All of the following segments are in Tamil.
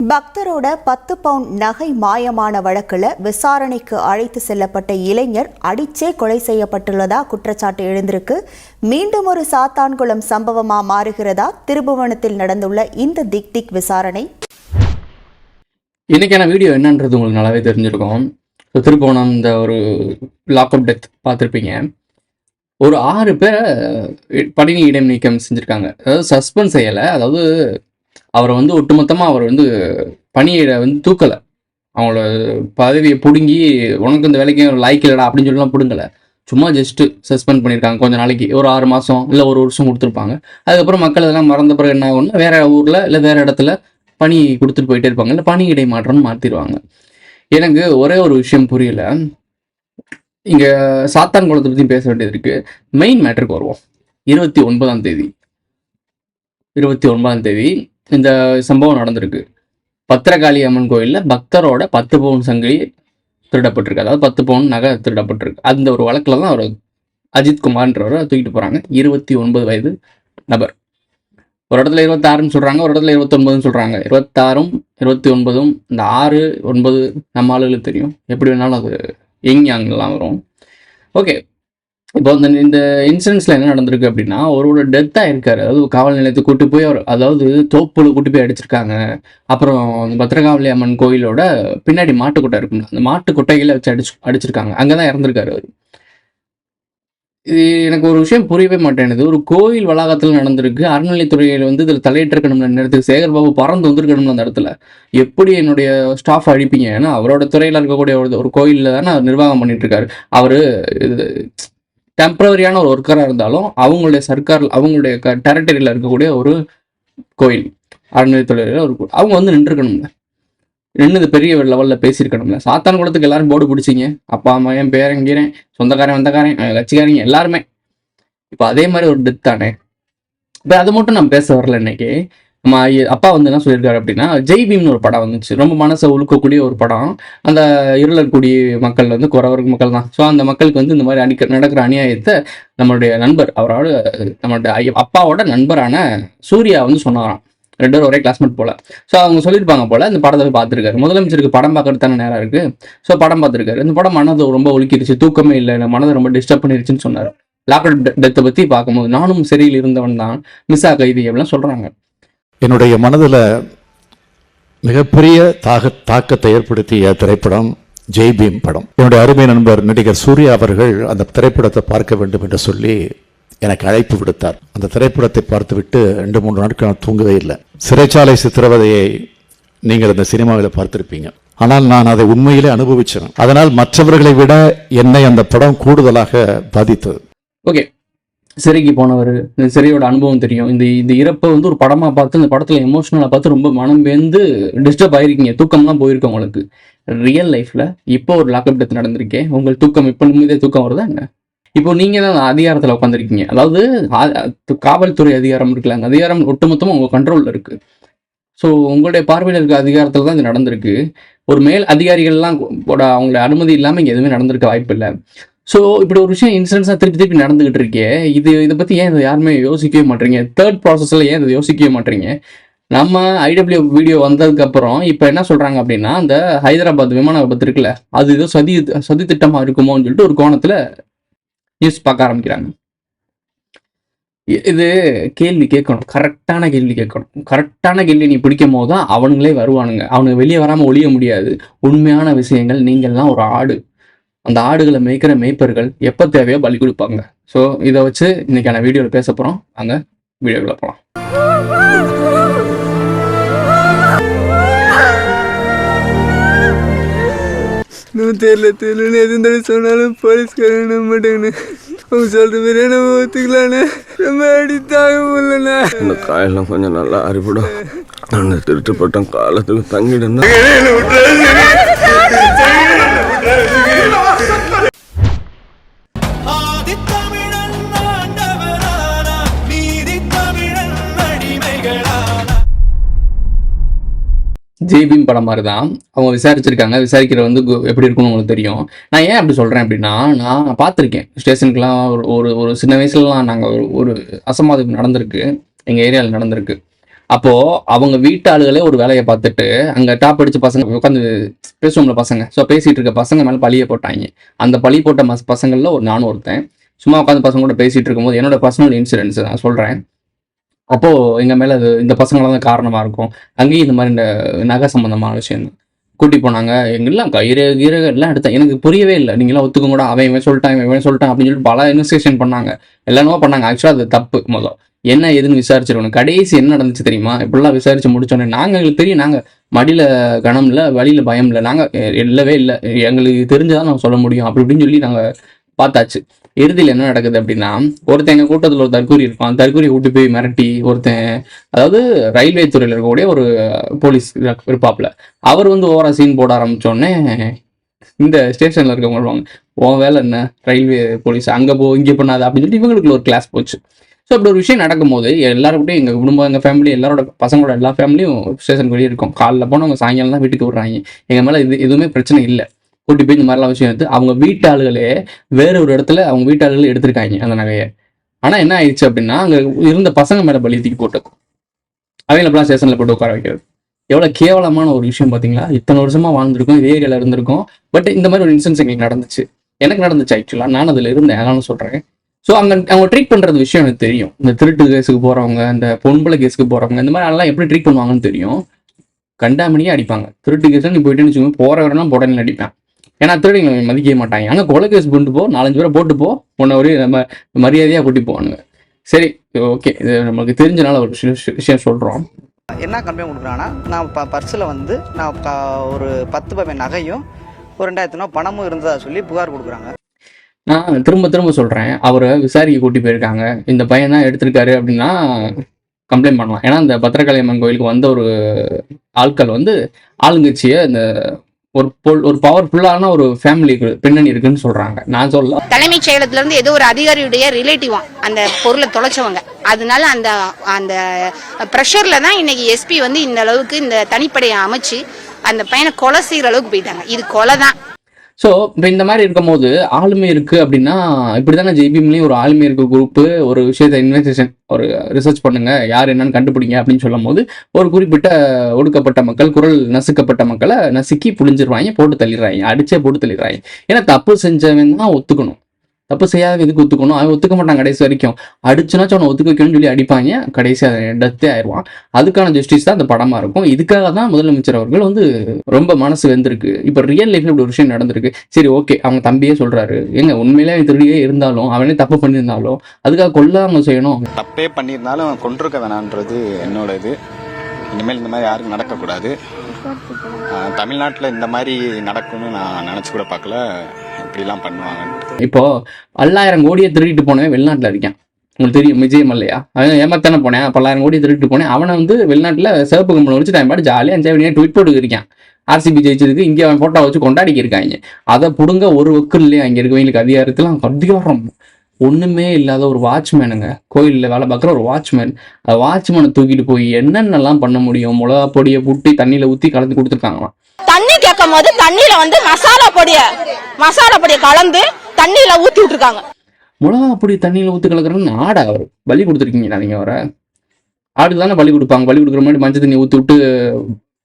பக்தரோட 10 பவுண்ட் நகை மாயமான வழக்கில் விசாரணைக்கு அழைத்து செல்லப்பட்ட இளைஞர் அடிச்சே கொலை செய்யப்பட்டுள்ளதா குற்றச்சாட்டு எழுந்திருக்கு. மீண்டும் ஒரு சாத்தான்குளம் சம்பவமா மாறுகிறதா திருபுவனத்தில் நடந்துள்ள இந்த திக் விசாரணை? இன்னைக்கான வீடியோ என்னன்றது உங்களுக்கு நல்லாவே தெரிஞ்சிருக்கும். திருபுவனம் இந்த ஒரு லாக்அப் டெத் பார்த்துருப்பீங்க. ஒரு 6 பேரை பணினி இடைநீக்கம் செஞ்சுருக்காங்க. அதாவது சஸ்பெண்ட் செய்யலை, அதாவது அவரை ஒட்டுமொத்தமாக அவர் பணியிட தூக்கலை, அவங்களோட பதவியை பிடுங்கி உனக்கு இந்த வேலைக்கு லாய்க்கு இல்லடா அப்படின்னு சொல்லலாம் பிடுங்கலை. சும்மா ஜஸ்ட்டு சஸ்பெண்ட் பண்ணியிருக்காங்க கொஞ்சம் நாளைக்கு, ஒரு 6 மாதம் இல்லை 1 வருஷம் கொடுத்துருப்பாங்க. அதுக்கப்புறம் மக்கள் இதெல்லாம் மறந்த பிறகு என்ன ஆகும்னா வேறு ஊரில் இல்லை வேறு இடத்துல பணி கொடுத்துட்டு போயிட்டே இருப்பாங்க, இல்லை பணி இடை மாற்றம்னு மாற்றிடுவாங்க. எனக்கு ஒரே ஒரு விஷயம் புரியல. இங்கே சாத்தான் குளத்தை பற்றி பேச வேண்டியது இருக்குது. மெயின் மேட்டருக்கு வருவோம். 29ஆம் தேதி இந்த சம்பவம் நடந்திருக்கு. பத்திரகாளி அம்மன் கோயிலில் பக்தரோட 10 பவுன் சங்கிலி திருடப்பட்டிருக்கு, அதாவது 10 பவுன் நகை திருடப்பட்டிருக்கு. அந்த ஒரு வழக்கில் தான் அவர் அஜித் குமார்ன்றவரை தூக்கிட்டு போகிறாங்க. 29 வயது நபர். ஒரு இடத்துல 26ன்னு சொல்கிறாங்க, ஒரு இடத்துல 29ன்னு சொல்கிறாங்க. 26ம் 29ம் இந்த 6, 9 நம்ம ஆளுகளுக்கு தெரியும். எப்படி வேணாலும் அது யங் யாங்லாம் வரும். ஓகே, இப்போ இந்த இன்சிடென்ட்ஸில் என்ன நடந்திருக்கு அப்படின்னா, ஒருவோட டெத்தாக இருக்காரு. அதாவது காவல் நிலையத்தை கூட்டு போய் அவர், அதாவது தோப்புல கூட்டு போய் அடிச்சிருக்காங்க. அப்புறம் பத்திரகாளி அம்மன் கோயிலோட பின்னாடி மாட்டுக்கொட்டை இருக்கும்ல, அந்த மாட்டுக்கொட்டைகளை வச்சு அடிச்சிருக்காங்க. அங்கே தான் இறந்துருக்காரு அவர். இது எனக்கு ஒரு விஷயம் புரியவே மாட்டேங்குது. ஒரு கோயில் வளாகத்தில் நடந்திருக்கு. அறநிலைத்துறையில் இதில் தலையிட்டிருக்கணும்ல, நேரத்துக்கு சேகர்பாபு பறந்து வந்திருக்கணும்ல அந்த இடத்துல. எப்படி என்னுடைய ஸ்டாஃப் அழிப்பீங்க? ஏன்னா அவரோட துறையில் இருக்கக்கூடிய ஒரு கோயிலில் தானே நிர்வாகம் பண்ணிட்டு இருக்காரு. அவர் டெம்பரரியான ஒரு ஒர்க்கராக இருந்தாலும் அவங்களுடைய அவங்களுடைய டெரிட்டரியில் இருக்கக்கூடிய ஒரு கோயில், அறநிலையத்துறையில் ஒரு அவங்க நின்றுருக்கணும்ல, நின்று பெரிய லெவலில் பேசியிருக்கணும்ல. சாத்தான் குளத்துக்கு எல்லாரும் போர்டு பிடிச்சிங்க, அப்பா அம்மா என் பேரங்கிறேன், சொந்தக்காரன் வந்தக்காரன் கட்சிக்காரங்க எல்லாருமே. இப்போ அதே மாதிரி ஒரு டெத் தானே. இப்போ அதை மட்டும் நான் பேச வரல. இன்னைக்கு நம்ம அப்பா என்ன சொல்லியிருக்காரு அப்படின்னா, ஜெய் பீம்னு ஒரு படம் வந்துச்சு, ரொம்ப மனசை உழுக்கக்கூடிய ஒரு படம். அந்த இருளக்கூடிய மக்கள் குறவர் மக்கள் தான். ஸோ அந்த மக்களுக்கு இந்த மாதிரி நடக்கிற அநியாயத்தை நம்மளுடைய நண்பர், அவரோட நம்மளுடைய அப்பாவோட நண்பரான சூர்யா சொன்னாராம். 2 பேரும் ஒரே கிளாஸ்மேட் போல. ஸோ அவங்க சொல்லியிருப்பாங்க போல. இந்த படத்தை பார்த்துருக்காரு. முதலமைச்சருக்கு படம் பார்க்கறது தானே நேரம் இருக்கு. ஸோ படம் பார்த்துருக்காரு. இந்த படம் மனதை ரொம்ப ஒழுக்கிடுச்சு, தூக்கமே இல்லை, மனதை ரொம்ப டிஸ்டர்ப் பண்ணிருச்சுன்னு சொன்னார். லாக்அப் டெத்தை பற்றி பார்க்கும்போது நானும் சரியில் இருந்தவன் தான், மிஸ் ஆ கைதி அப்படிலாம் சொல்றாங்க. என்னுடைய மனதில் மிகப்பெரிய தாக்கத்தை ஏற்படுத்திய திரைப்படம் ஜெய் பீம் படம். என்னுடைய அருமை நண்பர் நடிகர் சூர்யா அவர்கள் அந்த திரைப்படத்தை பார்க்க வேண்டும் என்று சொல்லி எனக்கு அழைப்பு விடுத்தார். அந்த திரைப்படத்தை பார்த்துவிட்டு 2-3 நாட்கள் நான் தூங்கவே இல்லை. சிறைச்சாலை சித்திரவதையை நீங்கள் அந்த சினிமாவில் பார்த்திருப்பீங்க. ஆனால் நான் அதை உண்மையிலே அனுபவிச்சேன். அதனால் மற்றவர்களை விட என்னை அந்த படம் கூடுதலாக பாதித்தது. ஓகே, சிறைக்கு போனவர், இந்த சிறையோட அனுபவம் தெரியும். இந்த இறப்பை ஒரு படமாக பார்த்து, இந்த படத்தில் எமோஷனலாக பார்த்து ரொம்ப மனம் வேந்து டிஸ்டர்ப் ஆகிருக்கீங்க, தூக்கம்லாம் போயிருக்கு உங்களுக்கு. ரியல் லைஃப்பில் இப்போ ஒரு லாக்அப் டெத் நடந்திருக்கேன். உங்களுக்கு தூக்கம் இப்போ நிம்மதியே தூக்கம் வருதா என்ன? இப்போ நீங்கள் தான் அதிகாரத்தில் உட்காந்துருக்கீங்க. அதாவது காவல்துறை அதிகாரம் இருக்குல்ல, அந்த அதிகாரம் ஒட்டுமொத்தமாக உங்கள் கண்ட்ரோலில் இருக்குது. ஸோ உங்களுடைய பார்வையில் இருக்க அதிகாரத்தில் தான் இது நடந்திருக்கு. ஒரு மேல் அதிகாரிகள்லாம் அவங்களோட அனுமதி இல்லாமல் இங்கே எதுவுமே நடந்திருக்க வாய்ப்பு இல்லை. ஸோ இப்படி ஒரு விஷயம் இன்சிடென்ட்ஸாக திருப்பி நடந்துகிட்டு இருக்கே, இதை பற்றி ஏன் இதை யாருமே யோசிக்கவே மாட்டீங்க? தேர்ட் ப்ராசஸில் ஏன் இதை யோசிக்கவே மாட்டீங்க? நம்ம ஐடபிள்யூ வீடியோ வந்ததுக்கப்புறம் இப்போ என்ன சொல்கிறாங்க அப்படின்னா, அந்த ஹைதராபாத் விமான விபத்து இருக்குல்ல, அது ஏதோ சதி திட்டமாக இருக்குமோன்னு சொல்லிட்டு ஒரு கோணத்தில் நியூஸ் பார்க்க ஆரம்பிக்கிறாங்க. இது கேள்வி கேட்கணும், கரெக்டான கேள்வி கேட்கணும். கரெக்டான கேள்வி நீ பிடிக்கும் போது தான் அவனுங்களே வருவானுங்க. அவனுக்கு வெளியே வராமல் ஒழிய முடியாது. உண்மையான விஷயங்கள், நீங்கள்லாம் ஒரு ஆடு, அந்த ஆடுகளை மேய்க்கிற மேய்ப்பர்கள் எப்போ தேவையோ பலி கொடுப்பாங்க. ஸோ இதை வச்சு இன்னைக்கான வீடியோவில் பேச போகிறோம். அங்கே வீடியோக்குள்ள போகலாம். தெரியல எது சொன்னாலும் போலீஸ்காரங்க நம்ப மாட்டேங்கண்ணே. அவங்க சொல்ற மாதிரியே நம்ம ஒத்துக்கலாண்ணே. ரொம்ப அடித்தாக முடியலண்ணே. இந்த காயெல்லாம் கொஞ்சம் நல்லா அறிவிடும். அந்த திருட்டு பட்டம் காலத்துக்கு தங்கிடுன்னா ஜெய் பீம் படம் மாதிரி தான் அவங்க விசாரிச்சிருக்காங்க. விசாரிக்கிற எப்படி இருக்குன்னு உங்களுக்கு தெரியும். நான் ஏன் அப்படி சொல்கிறேன் அப்படின்னா, நான் பார்த்துருக்கேன் ஸ்டேஷனுக்குலாம். ஒரு சின்ன வயசுலலாம் நாங்கள் ஒரு அசம்பாவிதம் நடந்திருக்கு, எங்கள் ஏரியாவில் நடந்திருக்கு. அப்போது அவங்க வீட்டு ஆளுகளே ஒரு வேலையை பார்த்துட்டு அங்கே டாப் அடிச்ச பசங்க உட்காந்து பேசுவோம்ல பசங்க, ஸோ பேசிகிட்டு இருக்க பசங்க மேலே பழியை போட்டாங்க. அந்த பழி போட்ட பசங்களில் நானும் ஒருத்தன். சும்மா உட்காந்து பசங்க கூட பேசிகிட்டு இருக்கும்போது என்னோட பர்சனல் இன்சிடென்ட்ஸ் நான் சொல்கிறேன். அப்போது எங்கள் மேலே அது இந்த பசங்களாம் தான் காரணமாக இருக்கும். அங்கேயும் இந்த மாதிரி இந்த நகை சம்மந்தமான விஷயம் கூட்டி போனாங்க. எங்கெல்லாம் கயிறு எல்லாம் எடுத்தேன். எனக்கு புரியவே இல்லை. நீங்களாம் ஒத்துக்க கூட அவன் சொல்லிட்டான் இவன் சொல்லிட்டான் அப்படின்னு சொல்லிட்டு பல இன்வெஸ்டிகேஷன் பண்ணாங்க, எல்லாமே பண்ணாங்க. ஆக்சுவலாக அது தப்பு. முதல் என்ன ஏதுன்னு விசாரிச்சிருக்கணும். கடைசி என்ன நடந்துச்சு தெரியுமா? இப்படிலாம் விசாரிச்சு முடிச்சோன்னே எங்களுக்கு தெரியும், நாங்கள் மடியில் கணம் இல்லை, வழியில் பயம் இல்லை, நாங்கள் இல்லவே இல்லை, எங்களுக்கு தெரிஞ்சதான் நான் சொல்ல முடியும் அப்படி இப்படின்னு சொல்லி நாங்கள் பார்த்தாச்சு. இறுதியில் என்ன நடக்குது அப்படின்னா, ஒருத்தன் எங்கள் கூட்டத்தில் ஒரு தற்கூரி இருக்கும். அந்த தற்கூரியை கூட்டி போய் மிரட்டி ஒருத்தன், அதாவது ரயில்வே துறையில் இருக்கக்கூடிய ஒரு போலீஸ் இருப்பாப்புல, அவர் ஓவரா சீன் போட ஆரம்பித்தோடனே இந்த ஸ்டேஷனில் இருக்கவங்க சொல்லுவாங்க, உன் வேலை என்ன ரயில்வே போலீஸ், அங்கே போ இங்கே பண்ணாது அப்படின்னு சொல்லிட்டு இவங்களுக்கு ஒரு கிளாஸ் போச்சு. ஸோ அப்படி ஒரு விஷயம் நடக்கும்போது எல்லாருக்கிட்டையும் எங்கள் குடும்பம், எங்கள் ஃபேமிலி, எல்லாரோட பசங்களோட எல்லா ஃபேமிலியும் ஸ்டேஷனுக்கு வெளியே இருக்கும். காலைல போனவங்க சாயங்காலம் தான் வீட்டுக்கு விடுறாங்க. எங்கள் மேலே எதுவுமே பிரச்சனை இல்லை. கூட்டி போய் இந்த மாதிரிலாம் விஷயம் எடுத்து அவங்க வீட்டாளுகளே வேற ஒரு இடத்துல அவங்க வீட்டாளுகளே எடுத்திருக்காங்க அந்த நகையை. ஆனால் என்ன ஆயிடுச்சு அப்படின்னா, அங்கே இருந்த பசங்க மேலே பலி தூக்கி போட்டு அவங்களப்பெல்லாம் ஸ்டேஷனில் போட்டு உட்கார வைக்கிறது. எவ்வளோ கேவலமான ஒரு விஷயம் பார்த்தீங்களா? இத்தனை வருஷமாக வாழ்ந்துருக்கோம், இதே ஏரியாவில் இருந்திருக்கோம். பட் இந்த மாதிரி ஒரு இன்சிடென்ஸ் எங்களுக்கு நடந்துச்சு. எனக்கு நடந்துச்சு ஆக்சுவலாக, நான் அதில் இருந்தேன், அதனால சொல்கிறேன். ஸோ அவங்க ட்ரீட் பண்ணுறது விஷயம் எனக்கு தெரியும். இந்த திருட்டு கேஸுக்கு போகிறவங்க, இந்த பொன்பளை கேஸுக்கு போகிறவங்க, இந்த மாதிரி அதெல்லாம் எப்படி ட்ரீட் பண்ணுவாங்கன்னு தெரியும். கண்டாமணியே அடிப்பாங்க. திருட்டு கேஸ் நீ போயிட்டுன்னு வச்சுக்கோங்க, போகிறவரெல்லாம் போடன்னு அடிப்பேன். ஏன்னா திருடிங்களை மதிக்கவே மாட்டாங்க. அங்கே கொலை கேஸ் கொண்டு போ, 4-5 பேரை போட்டு போ, உன்னை ஒரு நம்ம மரியாதையாக கூட்டி போவானுங்க. சரி, ஓகே, இது நமக்கு தெரிஞ்சனால ஒரு விஷயம் சொல்கிறோம். என்ன கம்ப்ளைண்ட் கொடுக்குறாங்கன்னா, நான் பர்ஸில் நான் ஒரு 10 பவன் நகையும் ஒரு 2000 பணமும் இருந்ததா சொல்லி புகார் கொடுக்குறாங்க. நான் திரும்ப சொல்கிறேன், அவரை விசாரிக்க கூட்டி போயிருக்காங்க. இந்த பையன் தான் எடுத்திருக்காரு அப்படின்னா கம்ப்ளைண்ட் பண்ணலாம். ஏன்னா இந்த பத்திரகாளியம்மன் கோயிலுக்கு வந்த ஒரு ஆட்கள் ஆளுங்கட்சியை இந்த ஒரு பவர்ஃபுல்லான ஒரு ஃபேமிலி பின்னணி இருக்குன்னு சொல்றாங்க. நான் சொல்ல தலைமைச் செயலத்துல இருந்து ஏதோ ஒரு அதிகாரியுடைய ரிலேட்டிவா அந்த பொருளை தொலைச்சவங்க, அதனால அந்த அந்த ப்ரெஷர்ல தான் இன்னைக்கு எஸ்பி இந்த அளவுக்கு இந்த தனிப்படையை அமைச்சு அந்த பையனை கொலை செய்யற அளவுக்கு போயிட்டாங்க. இது கொலை தான். ஸோ இப்போ இந்த மாதிரி இருக்கும்போது ஆளுமை இருக்குது அப்படின்னா, இப்படி தானே ஜெய்பீம்லேயும் ஒரு ஆளுமை இருக்க குரூப்பு ஒரு விஷயத்தை இன்வெஸ்டிகேஷன் ஒரு ரிசர்ச் பண்ணுங்க, யார் என்னன்னு கண்டுபிடிங்க அப்படின்னு சொல்லும் போது ஒரு குறிப்பிட்ட ஒடுக்கப்பட்ட மக்கள், குரல் நசுக்கப்பட்ட மக்களை நசுக்கி புழிஞ்சிருவாங்க, போட்டு தள்ளிடுறாங்க, அடிச்சே போட்டு தள்ளிடுறாங்க. ஏன்னா தப்பு செஞ்சவன் தான் ஒத்துக்கணும், தப்பு செய்யாத எதுக்கு ஒத்துக்கணும்? அவன் ஒத்துக்க மாட்டான் கடைசி வரைக்கும். அடிச்சுனாச்சும் அவனை ஒத்துக்க வைக்கணும்னு சொல்லி அடிப்பாங்க, கடைசி டெத்தே ஆயிடுவான். அதுக்கான ஜஸ்டிஸ் தான் அந்த படமா இருக்கும். இதுக்காக தான் முதலமைச்சர் அவர்கள் ரொம்ப மனசு வெந்திருக்கு. இப்போ ரியல் லைஃப்ல இப்படி ஒரு விஷயம் நடந்திருக்கு. சரி, ஓகே, அவங்க தம்பியே சொல்றாரு, எங்க உண்மையிலே அவன் திருடியே இருந்தாலும் அவனே தப்பு பண்ணியிருந்தாலும் அதுக்காக கொல்லாம செய்யணும். தப்பே பண்ணியிருந்தாலும் கொண்டிருக்க வேணான்றது என்னோட இது. இனிமேல் இந்த மாதிரி யாருக்கும் நடக்கக்கூடாது. தமிழ்நாட்டில் இந்த மாதிரி நடக்கும்னு நான் நினச்சி கூட பார்க்கல, இப்படிலாம் பண்ணுவாங்க. இப்போ 1000 கோடியை திருடிட்டு போனவன் வெளிநாட்டில் இருக்கான். உங்களுக்கு தெரியும், விஜயம் இல்லையா? அவன் ஏமாத்தானே போனேன், 10,000 கோடியை திருடிட்டு போனேன். அவனை வெளிநாட்டில் சிவப்பு கம்பளம் வச்சு டைம் பாட்டு ஜாலியாக என்ஜாய் ட்வீட் போட்டு இருக்கான். ஆர்சிபி ஜெயிச்சதுக்கு இங்கே அவன் போட்டோ வச்சு கொண்டாடிக்க இருக்காங்க. அதை பிடுங்க ஒரு வக்கு இல்லையா அங்கே இருக்கவங்களுக்கு அதிகாரத்தில் அதிகாரம். ஒன்றுமே இல்லாத ஒரு வாட்ச்மேனுங்க, கோயிலில் வேலை பார்க்குற ஒரு வாட்ச்மேன், அந்த வாட்ச்மேனை தூக்கிட்டு போய் என்னென்னலாம் பண்ண முடியும்? மிளகா பொடியை புட்டி தண்ணியில் ஊற்றி கலந்து கொடுத்துருக்காங்களாம். தண்ணி கேட்கும் போது தண்ணியில மசாலா பொடியை கலந்து தண்ணியில ஊத்தி விட்டுருக்காங்க. மிளகா பொடி தண்ணியில் ஊற்றி கலக்குறேன்னு ஆடா அவர் பலி கொடுத்துருக்கீங்களா? நீங்கள் அவரை ஆடு தானே பலி கொடுப்பாங்க. பலி கொடுக்குற மாதிரி மஞ்சள் தண்ணி ஊற்றி விட்டு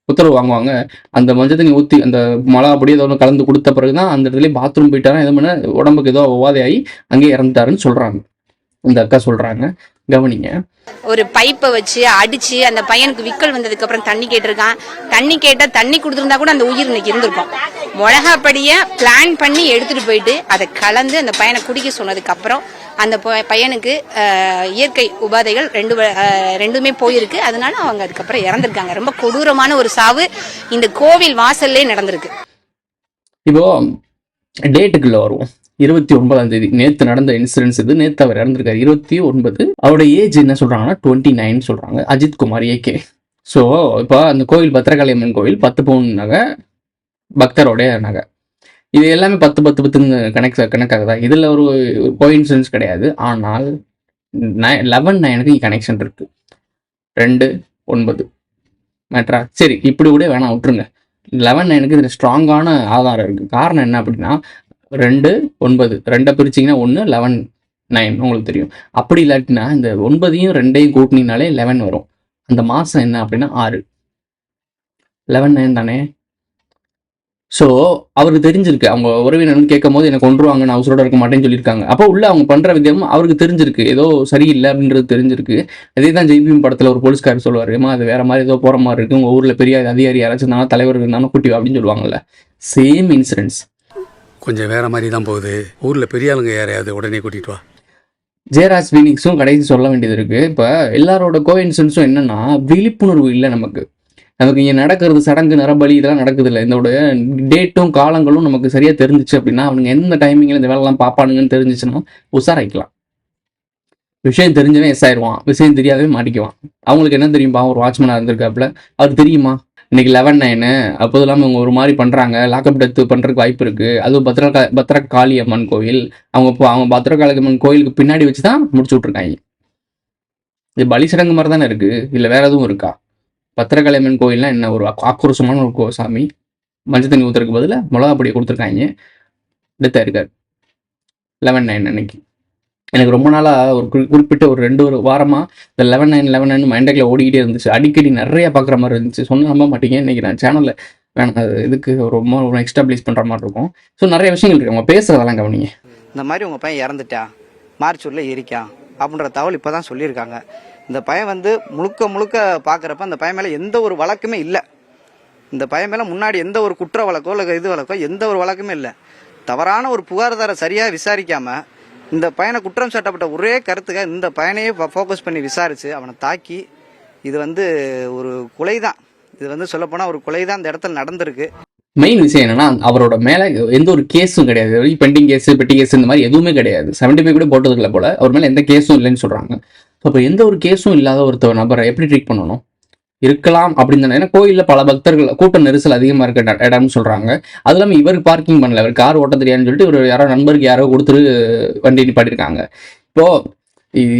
உத்தரவு வாங்குவாங்க. அந்த மஞ்சள் தண்ணி ஊற்றி அந்த மிளகா பொடி ஏதோ கலந்து கொடுத்த பிறகுதான் அந்த இடத்துல பாத்ரூம் போயிட்டாரா, எது பண்ண உடம்புக்கு ஏதோ உபாதையாகி அங்கேயே இறந்துட்டாருன்னு சொல்றாங்க. இந்த அக்கா சொல்றாங்க, கவனிங்க. ஒரு பைப்பை வச்சு அடிச்சு அந்த பையனுக்கு விக்கல் வந்ததுக்கு அப்புறம் தண்ணி கேட்டிருக்கான். தண்ணி கேட்டா தண்ணி கொடுத்துருந்தா கூட அந்த உயிர் இன்னைக்கு இருந்திருக்கும். மிளகாப்படிய பிளான் பண்ணி எடுத்துட்டு போயிட்டு அதை கலந்து அந்த பையனை குடிக்க சொன்னதுக்கு அப்புறம் அந்த பையனுக்கு இயற்கை உபாதைகள் ரெண்டுமே போயிருக்கு. அதனால அவங்க அதுக்கப்புறம் இறந்துருக்காங்க. ரொம்ப கொடூரமான ஒரு சாவு இந்த கோவில் வாசல்லே நடந்திருக்கு. இப்போ டேட்டுக்குள்ள வருவோம். 29ஆம் தேதி நேற்று நடந்த இன்சிடென்ட்ஸ் இது. நேற்று அவர் இறந்திருக்காரு 29. அவருடைய ஏஜ் என்ன சொல்றாங்கன்னா 29 சொல்றாங்க. அஜித் குமார் ஏகே. ஸோ இப்போ அந்த கோவில் பத்திரகாளியம்மன் கோவில் 10 பவுன் நகை, பக்தரோடைய நகை, இது எல்லாமே 10 கணக்காகுதா? இதில் ஒரு கோயின்சிடன்ஸ் கிடையாது. ஆனால் 11/9 கனெக்ஷன் இருக்கு. 2/9 மேட்ரா? சரி, இப்படி கூட வேணாம், விட்டுருங்க. 11/9 இதில் ஸ்ட்ராங்கான ஆதாரம் இருக்கு. காரணம் என்ன அப்படின்னா 2/9 2 பிரிச்சிங்கன்னா 1, 11/9 உங்களுக்கு தெரியும். அப்படி இல்லாட்டினா இந்த 9ஐயும் 2ஐயும் கூட்டினீங்கனாலே 11 வரும். அந்த மாதம் என்ன அப்படின்னா 6 11/9 தானே. ஸோ அவருக்கு தெரிஞ்சிருக்கு, அவங்க உறவினர் கேட்கும் போது எனக்கு கொன்றுவாங்க, நான் அவசரோட இருக்க மாட்டேன்னு சொல்லியிருக்காங்க. அப்போ உள்ள அவங்க பண்ற விதம் அவருக்கு தெரிஞ்சிருக்கு, ஏதோ சரியில்லை அப்படின்றது தெரிஞ்சிருக்கு. அதே தான் ஜெய்பீம் படத்துல ஒரு போலீஸ்காரர் சொல்லுவார், ஏமா அது வேற மாதிரி ஏதோ போற மாதிரி இருக்கு, உங்க ஊர்ல பெரிய அதிகாரி யாராச்சும் இருந்தாலும் தலைவர் இருந்தாலும் கூட்டி வா அப்படின்னு சொல்லுவாங்கல்ல. Same incidents. கொஞ்சம் வேற மாதிரி தான் போகுது, ஊர்ல பெரிய ஆளுங்க யாரையாவது உடனே கூட்டிட்டு வா. ஜெயராஜ் ஃபீனிக்ஸும் கடைசி சொல்ல வேண்டியது இருக்கு. இப்போ எல்லாரோட கோஇன்சிடென்ஸும் என்னன்னா, விழிப்புணர்வு இல்லை நமக்கு. நமக்கு இங்கே நடக்கிறது சடங்கு நரபலி இதெல்லாம் நடக்குது இல்லை, இதோட டேட்டும் காலங்களும் நமக்கு சரியாக தெரிஞ்சிச்சு அப்படின்னா, அவனுங்க எந்த டைமிங்கில் இந்த வேலைலாம் பார்ப்பானுங்கன்னு தெரிஞ்சிச்சுன்னா உஷாராய்க்கலாம். விஷயம் தெரிஞ்சவன் எஸ் ஆயிடுவான், விஷயம் தெரியாதவே மாட்டிக்குவான். அவங்களுக்கு என்ன தெரியும்பா, ஒரு வாட்ச்மேனாக இருந்திருக்காப்புல, அவருக்கு தெரியுமா இன்னைக்கு 11/9 அப்போது இல்லாமல் அவங்க ஒரு மாதிரி பண்ணுறாங்க, லாக்அப் டெத்து பண்ணுறதுக்கு வாய்ப்பு இருக்குது. அதுவும் பத்திரகாளி அம்மன் கோயில், அவங்க பத்திரகாளி அம்மன் கோயிலுக்கு பின்னாடி வச்சு தான் முடிச்சு விட்ருக்காங்க. இது பலி சடங்கு மாதிரி தானே இருக்குது, இல்லை வேற எதுவும் இருக்கா? பத்திரகாளி அம்மன் கோயில்னா என்ன, ஒரு ஆக்ரோஷமான ஒரு சாமி, மஞ்சள் தண்ணி ஊற்றுறதுக்கு பதிலாக மிளகாப்பொடியை கொடுத்துருக்காங்க. டெத்தாக இருக்கார் 11/9 அன்னைக்கு. எனக்கு ரொம்ப நாளாக ஒரு குறிப்பிட்ட ஒரு 2 வாரமாக இந்த 11/9 மைண்டக்கில் ஓடிக்கிட்டே இருந்துச்சு. அடிக்கடி நிறையா பார்க்குற மாதிரி இருந்துச்சு. சொன்ன நம்ப மாட்டீங்க, இன்றைக்கி நான் சேனலில் வேணாம் இதுக்கு ரொம்ப எக்ஸ்ட்ரா ப்ளேஸ் பண்ணுற மாதிரி இருக்கும். ஸோ நிறைய விஷயங்கள் இருக்குது, அவங்க பேசுகிறதெல்லாம் கவனிங்க. இந்த மாதிரி உங்கள் பையன் இறந்துட்டா, மார்ச்சூரில் எரிக்கான் அப்படின்ற தகவல் இப்போ தான் சொல்லியிருக்காங்க. இந்த பையன் வந்து முழுக்க பார்க்குறப்ப அந்த பையன் மேலே எந்த ஒரு வழக்குமே இல்லை. இந்த பையன் மேலே முன்னாடி எந்த ஒரு குற்ற வழக்கோ இல்லை இது வழக்கோ எந்த ஒரு வழக்குமே இல்லை. தவறான ஒரு புகார்தாரை சரியாக விசாரிக்காமல் இந்த பையனை குற்றம் சாட்டப்பட்ட ஒரே கருத்துக்காக இந்த பையனையே ஃபோக்கஸ் பண்ணி விசாரித்து அவனை தாக்கி, இது வந்து ஒரு கொலை தான். இது வந்து சொல்லப்போனால் ஒரு கொலை தான் இந்த இடத்துல நடந்திருக்கு. மெயின் விஷயம் என்னன்னா, அவரோட மேலே எந்த ஒரு கேஸும் கிடையாது. பெண்டிங் கேஸ், பெட்டி கேஸ் இந்த மாதிரி எதுவுமே கிடையாது. 75 கூட போட்டதுல போல அவர் மேலே எந்த கேஸும் இல்லைன்னு சொல்கிறாங்க. அப்போ எந்த ஒரு கேஸும் இல்லாத ஒருத்தர் நபரை எப்படி ட்ரீட் பண்ணணும்? இருக்கலாம் அப்படின்னு தானே. ஏன்னா கோயிலில் பல பக்தர்கள் கூட்ட நெரிசல் அதிகமாக இருக்க இடம்னு சொல்கிறாங்க. அது இல்லாமல் இவருக்கு பார்க்கிங் பண்ணல, இவர் கார் ஓட்ட தெரியாதுன்னு சொல்லிட்டு ஒரு யாரோ நண்பருக்கு யாரோ கொடுத்துட்டு வண்டி நிப்பாட்டிருக்காங்க. இப்போது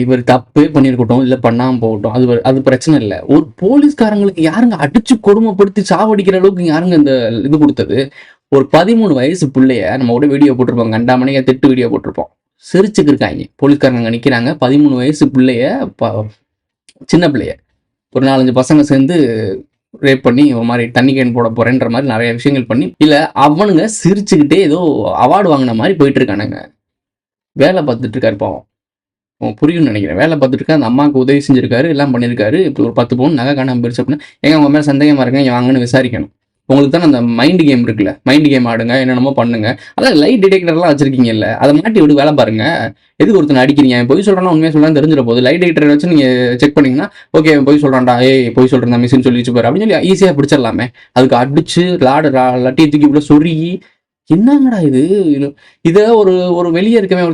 இவர் தப்பே பண்ணியிருக்கட்டும், இல்லை பண்ணாமல் போகட்டும், அது பிரச்சனை இல்லை. ஒரு போலீஸ்காரங்களுக்கு யாருங்க அடிச்சு கொடுமைப்படுத்தி சாவடிக்கிற அளவுக்கு யாருங்க இந்த இது கொடுத்தது? ஒரு 13 வயசு பிள்ளைய நம்ம கூட வீடியோ போட்டிருப்போம், கண்டாமணியா திட்டு வீடியோ போட்டிருப்போம். சிரிச்சுக்கு இருக்காங்க போலீஸ்காரங்க, அங்கே நிற்கிறாங்க. 13 வயசு பிள்ளைய, சின்ன பிள்ளைய ஒரு 4-5 பசங்க சேர்ந்து ரேப் பண்ணி ஒரு மாதிரி தண்ணி கேன் போட போறேன்ற மாதிரி நிறைய விஷயங்கள் பண்ணி, இல்லை அவனுங்க சிரிச்சுக்கிட்டே ஏதோ அவார்டு வாங்கின மாதிரி போயிட்டு இருக்கானுங்க. வேலை பார்த்துட்டு இருக்காரு பாவம், புரியும்னு நினைக்கிறேன். வேலை பார்த்துட்டு இருக்காரு, அந்த அம்மாவுக்கு உதவி செஞ்சிருக்காரு, எல்லாம் பண்ணியிருக்காரு. இப்படி ஒரு 10 பவுன் நகை காணாமல் போயிடுச்சு அப்படின்னா, எங்க உங்க மேலே சந்தேகமா இருக்கேன் வாங்கன்னு விசாரிக்கணும். உங்களுக்கு தானே அந்த மைண்ட் கேம் இருக்குல்ல, மைண்ட் கேம் ஆடுங்க, என்னென்னமோ பண்ணுங்க. அதான் லைட் டிடெக்டர்லாம் வச்சிருக்கீங்கல்ல, அதை மாட்டி விட்டு வேலை பாருங்க. எதுக்கு ஒருத்தனை அடிக்கிறீங்க? பொய் சொல்றானா உண்மையாக சொல்றான்னு தெரிஞ்சிட போது. லைட் டிடெக்டர் வச்சு நீங்க செக் பண்ணீங்கன்னா, ஓகே பொய் சொல்றான்டா, பொய் சொல்றேன் மிஷின் சொல்லி வச்சு பாரு அப்படின்னு சொல்லி ஈஸியாக பிடிச்சிடலாமே. அதுக்கு அடிச்சு லட்டியை தூக்கி இவ்வளோ சொருகி, என்னங்கடா இது? இதை ஒரு வெளியே இருக்கவே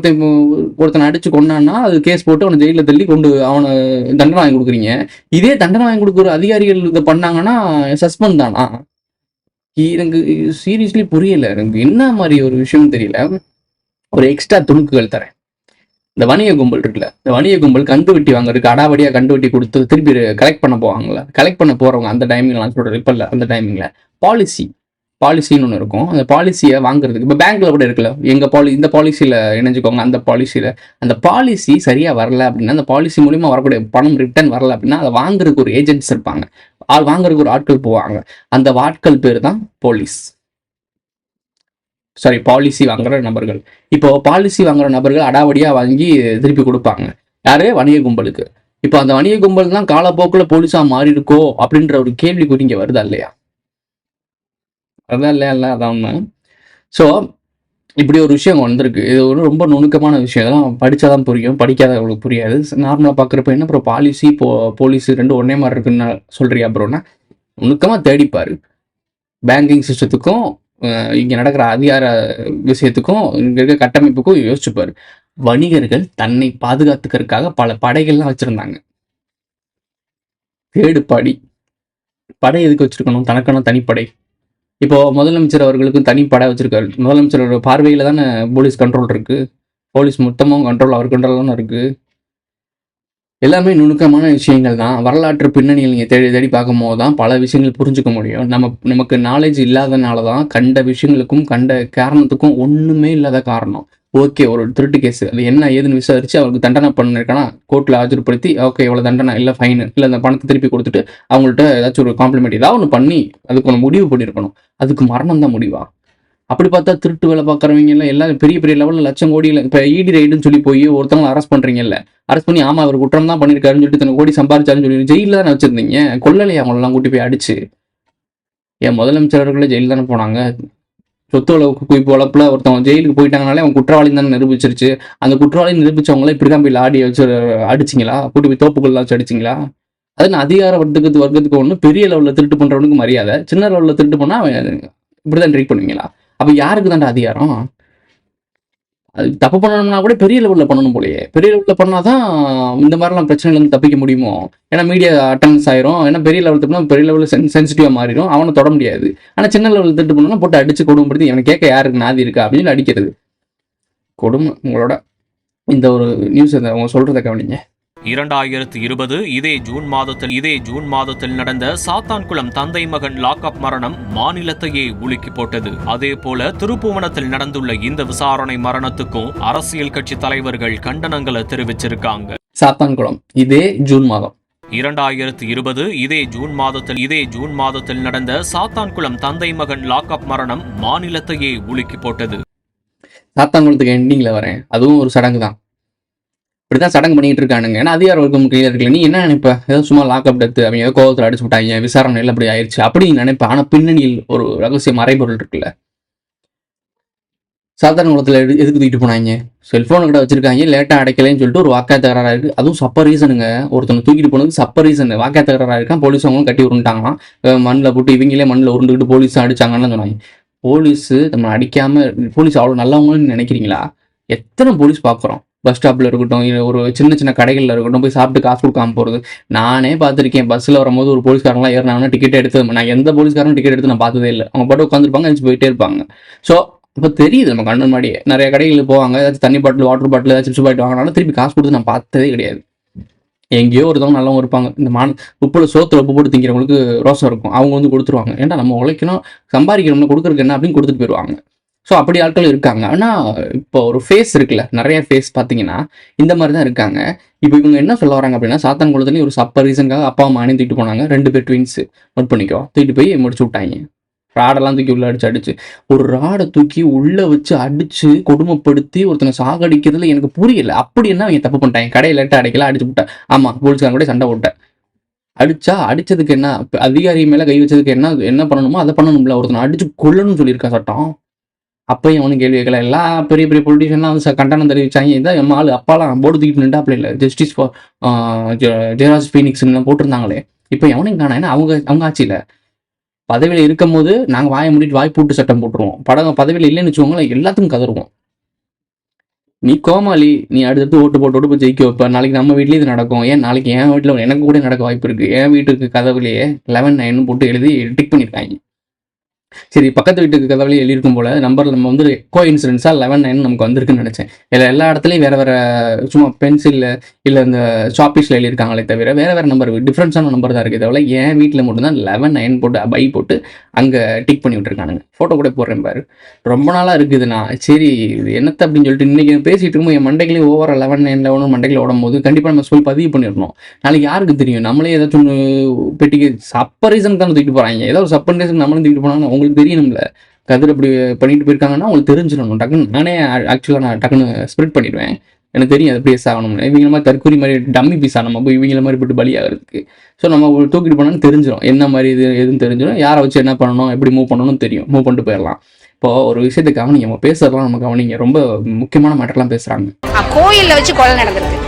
ஒருத்தனை அடிச்சு கொண்டான்னா அது கேஸ் போட்டு அவனை ஜெயிலில் தள்ளி கொண்டு அவனை தண்டனை வாங்கி கொடுக்குறீங்க. இதே தண்டனை வாங்கி கொடுக்குற அதிகாரிகள் இதை பண்ணாங்கன்னா சஸ்பெண்ட் தானா? எனக்கு சீரியஸ்லி புரியல. எனக்கு என்ன மாதிரி ஒரு விஷயம் தெரியல. ஒரு எக்ஸ்ட்ரா துணுக்குகள் தரேன். இந்த வணிக கும்பல் இருக்குல்ல, இந்த வணிக கும்பல் கண்டு வெட்டி வாங்குறதுக்கு அடாவடியாக கண்டு வெட்டி கொடுத்து திருப்பி கலெக்ட் பண்ண போவாங்களா? கலெக்ட் பண்ண போறவங்க அந்த டைமிங்ல நான் சொல்றேன், இப்போ இல்லை, அந்த டைமிங்ல பாலிசின்னு ஒன்று இருக்கும். அந்த பாலிசியை வாங்குறதுக்கு இப்போ பேங்க்ல கூட இருக்குல்ல, இந்த பாலிசியில் இணைஞ்சுக்கோங்க, அந்த பாலிசி சரியா வரல அப்படின்னா, அந்த பாலிசி மூலியமா வரக்கூடிய பணம் ரிட்டர்ன் வரல அப்படின்னா, அதை வாங்குறதுக்கு ஒரு ஏஜென்ட்ஸ் இருப்பாங்க, வாங்குறதுக்கு ஒரு ஆட்கள் போவாங்க. அந்த ஆட்கள் பேர் தான் பாலிசி வாங்குற நபர்கள். இப்போ பாலிசி வாங்குற நபர்கள் அடாவடியா வாங்கி திருப்பி கொடுப்பாங்க. யாரு? வணிக கும்பலுக்கு. இப்போ அந்த வணிக கும்பல் தான் காலப்போக்கில் போலீஸா மாறி இருக்கோ அப்படின்ற ஒரு கேள்வி குறிங்க வருதா இல்லையா? அதான் இல்லையா? அதான் உண்மை. ஸோ இப்படி ஒரு விஷயம் வந்திருக்கு. இது ஒரு ரொம்ப நுணுக்கமான விஷயம். இதெல்லாம் படித்தாதான் புரியும், படிக்காத அவங்களுக்கு புரியாது. நார்மலாக பார்க்குறப்ப என்ன அப்புறம் பாலிசி போலீஸ் ரெண்டும் ஒன்னே மாதிரி இருக்குன்னு சொல்றியா அப்புறம்னா, நுணுக்கமாக தேடிப்பாரு. பேங்கிங் சிஸ்டத்துக்கும் இங்கே நடக்கிற அதிகார விஷயத்துக்கும் இங்கே இருக்க கட்டமைப்புக்கும் யோசிச்சுப்பாரு. வணிகர்கள் தன்னை பாதுகாத்துக்கிறதுக்காக பல படைகள்லாம் வச்சுருந்தாங்க. தேடு படை எதுக்கு வச்சுருக்கணும்? தனக்கான தனிப்படை. இப்போ முதலமைச்சர் அவர்களுக்கு தனி படை வச்சிருக்காரு. முதலமைச்சரோட பார்வையில் தானே போலீஸ் கண்ட்ரோல் இருக்கு. போலீஸ் மொத்தமும் கண்ட்ரோல் அவர் கண்ட்ரோல் தானே இருக்கு. எல்லாமே நுணுக்கமான விஷயங்கள் தான். வரலாற்று பின்னணியில் நீங்கள் தேடி பார்க்கும் போது தான் பல விஷயங்கள் புரிஞ்சுக்க முடியும். நமக்கு நாலேஜ் இல்லாதனால தான் கண்ட விஷயங்களுக்கும் கண்ட காரணத்துக்கும் ஒன்றுமே இல்லாத காரணம். ஓகே, ஒரு திருட்டு கேஸ் அது என்ன ஏதுன்னு விசாரிச்சு அவருக்கு தண்டனை பண்ணிருக்கானா கோர்ட்டில் ஆஜர்படுத்தி ஓகே இவ்வளோ தண்டனை இல்லை ஃபைனு இல்லை அந்த பணத்தை திருப்பி கொடுத்துட்டு அவங்கள்ட்ட ஏதாச்சும் ஒரு காம்ப்ளிமெண்ட் ஏதாவது ஒன்று பண்ணி அதுக்கு ஒன்று முடிவு பண்ணியிருக்கணும். அதுக்கு மரணம் தான் முடிவா? அப்படி பார்த்தா திருட்டு வேலை பார்க்குறவங்க எல்லாம் பெரிய பெரிய லெவலில் லட்சம் கோடியில் இப்போ இடி ரைடுன்னு சொல்லி போய் ஒருத்தவங்க அரெஸ்ட் பண்ணுறீங்கல்ல, அரெஸ்ட் பண்ணி ஆமாம் அவர் குற்றம் தான் பண்ணியிருக்காருன்னு சொல்லிட்டு தன்னை கோடி சம்பாரிச்சாருன்னு சொல்லி ஜெயிலில் தானே வச்சுருந்தீங்க. கொள்ளலையே அவங்களெல்லாம் கூட்டி போய் அடிச்சு. என் முதலமைச்சர்களே ஜெயில் தானே போனாங்க. சொத்து குவிப்பு வளப்பில் ஒருத்தவங்க ஜெயிலுக்கு போயிட்டாங்கனாலே அவங்க குற்றவாளி தானே நிரூபிச்சிருச்சு. அந்த குற்றவாளி நிரூபிச்சவங்கள இப்படி தான் போய் லாடி வச்சு அடிச்சிங்களா? கூட்டி போய் தோப்புக்குள்ள வச்சு அடிச்சிங்களா? அது அதிகார வர்க்கத்துக்கு ஒன்று பெரிய லெவலில் திருட்டு பண்ணுறவனுக்கு மரியாதை, சின்ன லெவலில் திருட்டு பண்ணால் இப்படி தான் ட்ரீட் பண்ணுவீங்களா? அப்போ யாருக்கு தாண்டா அதிகாரம்? அது தப்பு பண்ணணும்னா கூட பெரிய லெவலில் பண்ணணும் போலயே. பெரிய லெவலில் பண்ணால் தான் இந்த மாதிரிலாம் பிரச்சனைலேருந்து தப்பிக்க முடியுமோ. ஏன்னா மீடியா அட்டெண்டன்ஸ் ஆயிரும். ஏன்னா பெரிய லெவல் திருப்பினா பெரிய லெவலில் சென்சிட்டிவாக மாறிடும், அவனை தொட முடியாது. ஆனால் சின்ன லெவலில் திட்டு பண்ணணும்னா போட்டு அடிச்சு கொடுமைப்படுத்தி எனக்கு கேட்க யாருக்கு நாதி இருக்கா அப்படின்னு அடிக்கிறது கொடுமை. உங்களோட இந்த ஒரு நியூஸ் அவங்க சொல்கிறத கவனிங்க. 2020 இதே ஜூன் மாதத்தில் நடந்த சாத்தான்குளம் தந்தை மகன் லாக்அப் மரணம் மாநிலத்தையே உலுக்கி போட்டது. அதே போல திருப்புவனத்தில் நடந்துள்ள இந்த விசாரணை மரணத்துக்கும் அரசியல் கட்சி தலைவர்கள் கண்டனங்களை தெரிவிச்சிருக்காங்க. சாத்தான்குளம் இதே ஜூன் மாதம் 2020 இதே ஜூன் மாதத்தில் நடந்த சாத்தான்குளம் தந்தை மகன் லாக்அப் மரணம் மாநிலத்தையே உலுக்கி போட்டது. சாத்தான்குளத்துக்கு எண்டிங்ல வரேன், அதுவும் ஒரு சடங்கு தான். இப்படிதான் சடங்கு பண்ணிட்டு இருக்கானுங்க. ஏன்னா அதிகார வர்க்கம் கிளியர் இருக்குல்ல, நீ என்ன நினைப்ப? ஏதோ சும்மா லாக்அப் டெத்து, அவங்க ஏதோ கோவத்தில் அடிச்சு விட்டாங்க, விசாரணையில் அப்படி ஆயிடுச்சு அப்படின்னு நினைப்ப. ஆனால் பின்னணியில் ஒரு ரகசிய மறைபொருள் இருக்குல்ல. சாதாரண குளத்தில் எதுக்கு தூக்கிட்டு போனாங்க? செல்ஃபோனு கிட்ட வச்சிருக்காங்க, லேட்டாக அடைக்கலைன்னு சொல்லிட்டு ஒரு வாக்கா தகராறாக இருக்குது. அதுவும் சப்ப ரீசனுங்க. ஒருத்தனை தூக்கிட்டு போனது சப்ப ரீசன். வாக்கா தகராறாக இருக்கான். போலீஸ் அவங்களும் கட்டி உருண்டாங்களாம். மண்ணில் போட்டு இவங்களே மண்ணில் உருண்டுக்கிட்டு போலீஸ் அடிச்சாங்கன்னு சொன்னாங்க. போலீஸு நம்ம அடிக்காமல் போலீஸ் அவ்வளோ நல்லவங்கன்னு நினைக்கிறீங்களா? எத்தனை போலீஸ் பார்க்குறோம். பஸ் ஸ்டாப்பில் இருக்கட்டும், இல்லை ஒரு சின்ன சின்ன கடைகளில் இருக்கட்டும், போய் சாப்பிட்டு காசு கொடுக்காம போகிறது. நானே பார்த்துருக்கேன். பஸ்ஸில் வரும்போது ஒரு போலீஸ்காரங்களாம் ஏறினாங்கன்னா டிக்கெட் எடுத்து, நான் எந்த போலீஸ்காரனும் டிக்கெட் எடுத்து நான் பார்த்ததே இல்லை. அவங்க பாட்டு உட்காந்துருப்பாங்க, எழுந்து போயிட்டே இருப்பாங்க. ஸோ இப்போ தெரியுது நம்ம கண்ணு முன்னாடியே. நிறைய கடைகளில் போவாங்க, ஏதாச்சும் தண்ணி பாட்டில், வாட்டர் பாட்டில், ஏதாச்சும் சிப்ஸ் பாக்கெட் வாங்கினாலும் திருப்பி காசு கொடுத்து நான் பார்த்ததே கிடையாது. எங்கேயோ ஒருத்தவங்க நல்லவங்க இருப்பாங்க. இந்த உப்புல சோத்துல உப்பு போட்டு திங்கிறவங்களுக்கு ரோசம் இருக்கும், அவங்க வந்து கொடுத்துருவாங்க. ஏன்டா நம்ம உழைக்கணும், சம்பாதிக்கணும்னு கொடுக்குறதுக்கு என்ன அப்படின்னு கொடுத்துட்டு போயிடுவாங்க. ஸோ அப்படி ஆட்கள் இருக்காங்க. ஆனால் இப்போ ஒரு ஃபேஸ் இருக்குல்ல, நிறைய ஃபேஸ் பார்த்தீங்கன்னா இந்த மாதிரி தான் இருக்காங்க. இப்போ இவங்க என்ன சொல்ல வராங்க அப்படின்னா, சாத்தான்குளத்துலேயும் ஒரு சப்ப ரீசனுக்காக அப்பா அம்மானையும் தூக்கிட்டு போனாங்க. 2 பேர் ட்வின்ஸு, நோட் பண்ணிக்கோ. தூக்கிட்டு போய் முடிச்சு விட்டாங்க. ராடெல்லாம் தூக்கி உள்ளே அடிச்சு ஒரு ராடை தூக்கி உள்ளே வச்சு அடித்து கொடுமைப்படுத்தி ஒருத்தனை சாகடிக்கிறதுல எனக்கு புரியல. அப்படி என்ன அவங்க தப்பு பண்ணிட்டாங்க? கடையில் லேட்டாக அடைக்கலாம், அடிச்சு விட்டேன். ஆமாம், போலீஸ்காரங்க கூட சண்டை விட்டேன். அடிச்சதுக்கு என்ன? அதிகாரி மேலே கை வச்சதுக்கு என்ன பண்ணணுமோ அதை பண்ணணும்ல. ஒருத்தனை அடிச்சு கொல்லணும்னு சொல்லியிருக்கா சட்டம். அப்பயும் அவனும் கேள்வி கேட்கல. எல்லா பெரிய பெரிய பொலிட்டிஷியன்லாம் வந்து கண்டனம் தெரிவிச்சாங்க. இதான் எம்மா ஆள் அப்பாலாம் போர்டு தூக்கிட்டு நின்றாப்ல இல்லை, ஜஸ்டிஸ் ஃபார் ஜெயராஜ் ஃபீனிக்ஸ்ன்னு போட்டிருந்தாங்களே. இப்போ எவனையும் காணா. ஏன்னா அவங்க ஆட்சியில் பதவியில் இருக்கும் போது நாங்கள் வாயை மூடிட்டு வாய் போட்டு சட்டம் போட்டுருவோம். பதவியில் இல்லைன்னு வச்சுக்கோங்களேன், எல்லாத்துக்கும் கதறுவோம். நீ கோமாளி, நீ அடுத்தடுத்து ஓட்டு போட்டு போய் ஜெயிக்க வைப்ப. நாளைக்கு நம்ம வீட்லேயே இது நடக்கும். ஏன் நாளைக்கு என் வீட்டில் எனக்கு கூட நடக்க வாய்ப்பு இருக்குது. என் வீட்டுக்கு கதவுலேயே 11-9 போட்டு எழுதி டிக் பண்ணியிருக்காங்க. சரி, பக்கத்து வீட்டுக்கு கதவுலேயே எழுதியிருக்கும் போல நம்பர் நம்ம வந்து கோ இன்சூரன்ஸாக 11-9 நமக்கு வந்திருக்குன்னு நினச்சேன். இல்லை எல்லா இடத்துலையும் வேறு சும்மா பென்சிலில் இல்லை இந்த ஷாப்பீஸில் எழுதியிருக்காங்களே தவிர வேறு நம்பர், டிஃப்ரென்ஸான நம்பர் தான் இருக்குது. தவிர என் வீட்டில் மட்டும்தான் 11-9 போட்டு பை போட்டு அங்கே டிக் பண்ணி விட்டுருக்கானுங்க. ஃபோட்டோ கூட போடுறேன் பாரு. ரொம்ப நாளாக இருக்குதுண்ணா. சரி இது என்னத்தை அப்படின்னு சொல்லிட்டு இன்றைக்கி பேசிகிட்டு இருக்கும்போது என் மண்டைகளே ஓவர 11-9 மண்டைகளை ஓடும்போது கண்டிப்பாக நம்ம சொல்லி பதிவு பண்ணிடணும். நாளைக்கு யாருக்கு தெரியும்? நம்மளே ஏதாச்சும் ஒன்று பெட்டிக்கு சப்ப ரீசன் தான் தூக்கிட்டு போகிறாங்க. ஏதோ ஒரு சப்பன் ரீசன் நம்மளும் தூக்கிட்டு போனாங்கன்னா உங்களுக்கு தெரியணும்ல. கதிர் அப்படி பண்ணிட்டு போயிருக்காங்கன்னா உங்களுக்கு தெரிஞ்சிடணும். டக்குன்னு நானே ஆக்சுவலாக நான் டக்குன்னு ஸ்ப்ரெட் பண்ணிடுவேன். எனக்கு தெரியும் அது பேஸ் ஆகணும்னு. இவங்கள மாதிரி தற்கொலை மாதிரி டம்மி பீஸாக நம்ம போய் இவங்கள மாதிரி போட்டு பலியாகிறதுக்கு. ஸோ நம்ம தூக்கிட்டு போனாலும் தெரிஞ்சிடும் என்ன மாதிரி இது எதுன்னு தெரிஞ்சிடும். யாரை வச்சு என்ன பண்ணணும், எப்படி மூவ் பண்ணணும்னு தெரியும். மூவ் பண்ணிட்டு போயிடலாம். இப்போது ஒரு விஷயத்தை கவனிங்க, நம்ம பேசுறதுலாம் நம்ம கவனிங்க. ரொம்ப முக்கியமான மேட்டர்லாம் பேசுகிறாங்க. கோயிலில் வச்சு கொலை நடந்திருக்கு.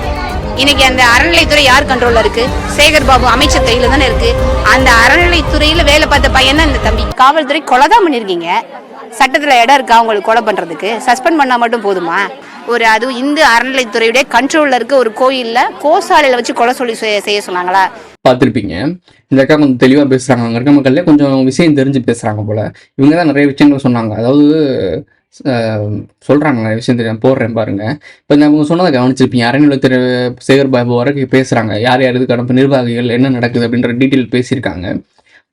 இன்னைக்கு அந்த அறநிலைத்துறை யார் கண்ட்ரோல்ல இருக்கு? சேகர் பாபு அமைச்சர் கையில தானே இருக்கு. அந்த அறநிலைத்துறையில வேலை பார்த்த பையன் தான் இந்த தம்பி. காவல்துறை கொலை தான் பண்ணிருக்கீங்க. சட்டத்துல இடம் இருக்கா உங்களுக்கு கொலை பண்றதுக்கு? சஸ்பெண்ட் பண்ணா மட்டும் போதுமா? அதுவும் இந்து அறநிலைத்துறையுடைய கண்ட்ரோல்ல இருக்க ஒரு கோயில்ல கோசாலையில வச்சு கொலை சொல்லி செய்ய சொன்னாங்களா? பார்த்துருப்பீங்க. இந்த அக்கா கொஞ்சம் தெளிவாக பேசுகிறாங்க. அங்கே இருக்க மக்கள்லேயே கொஞ்சம் விஷயம் தெரிஞ்சு பேசுகிறாங்க போல். இவங்க தான் நிறைய விஷயங்கள் சொன்னாங்க. அதாவது சொல்கிறாங்க நிறைய விஷயம் தெரியும். போடுறேன் பாருங்கள். இப்போ அவங்க சொன்னதை கவனிச்சிருப்பீங்க. அறநிலையத்துறை சேகர் பாபு வரைக்கும் பேசுகிறாங்க. யார் இதுக்கு அனுப்ப நிர்வாகிகள் என்ன நடக்குது அப்படின்ற டீட்டெயில் பேசியிருக்காங்க.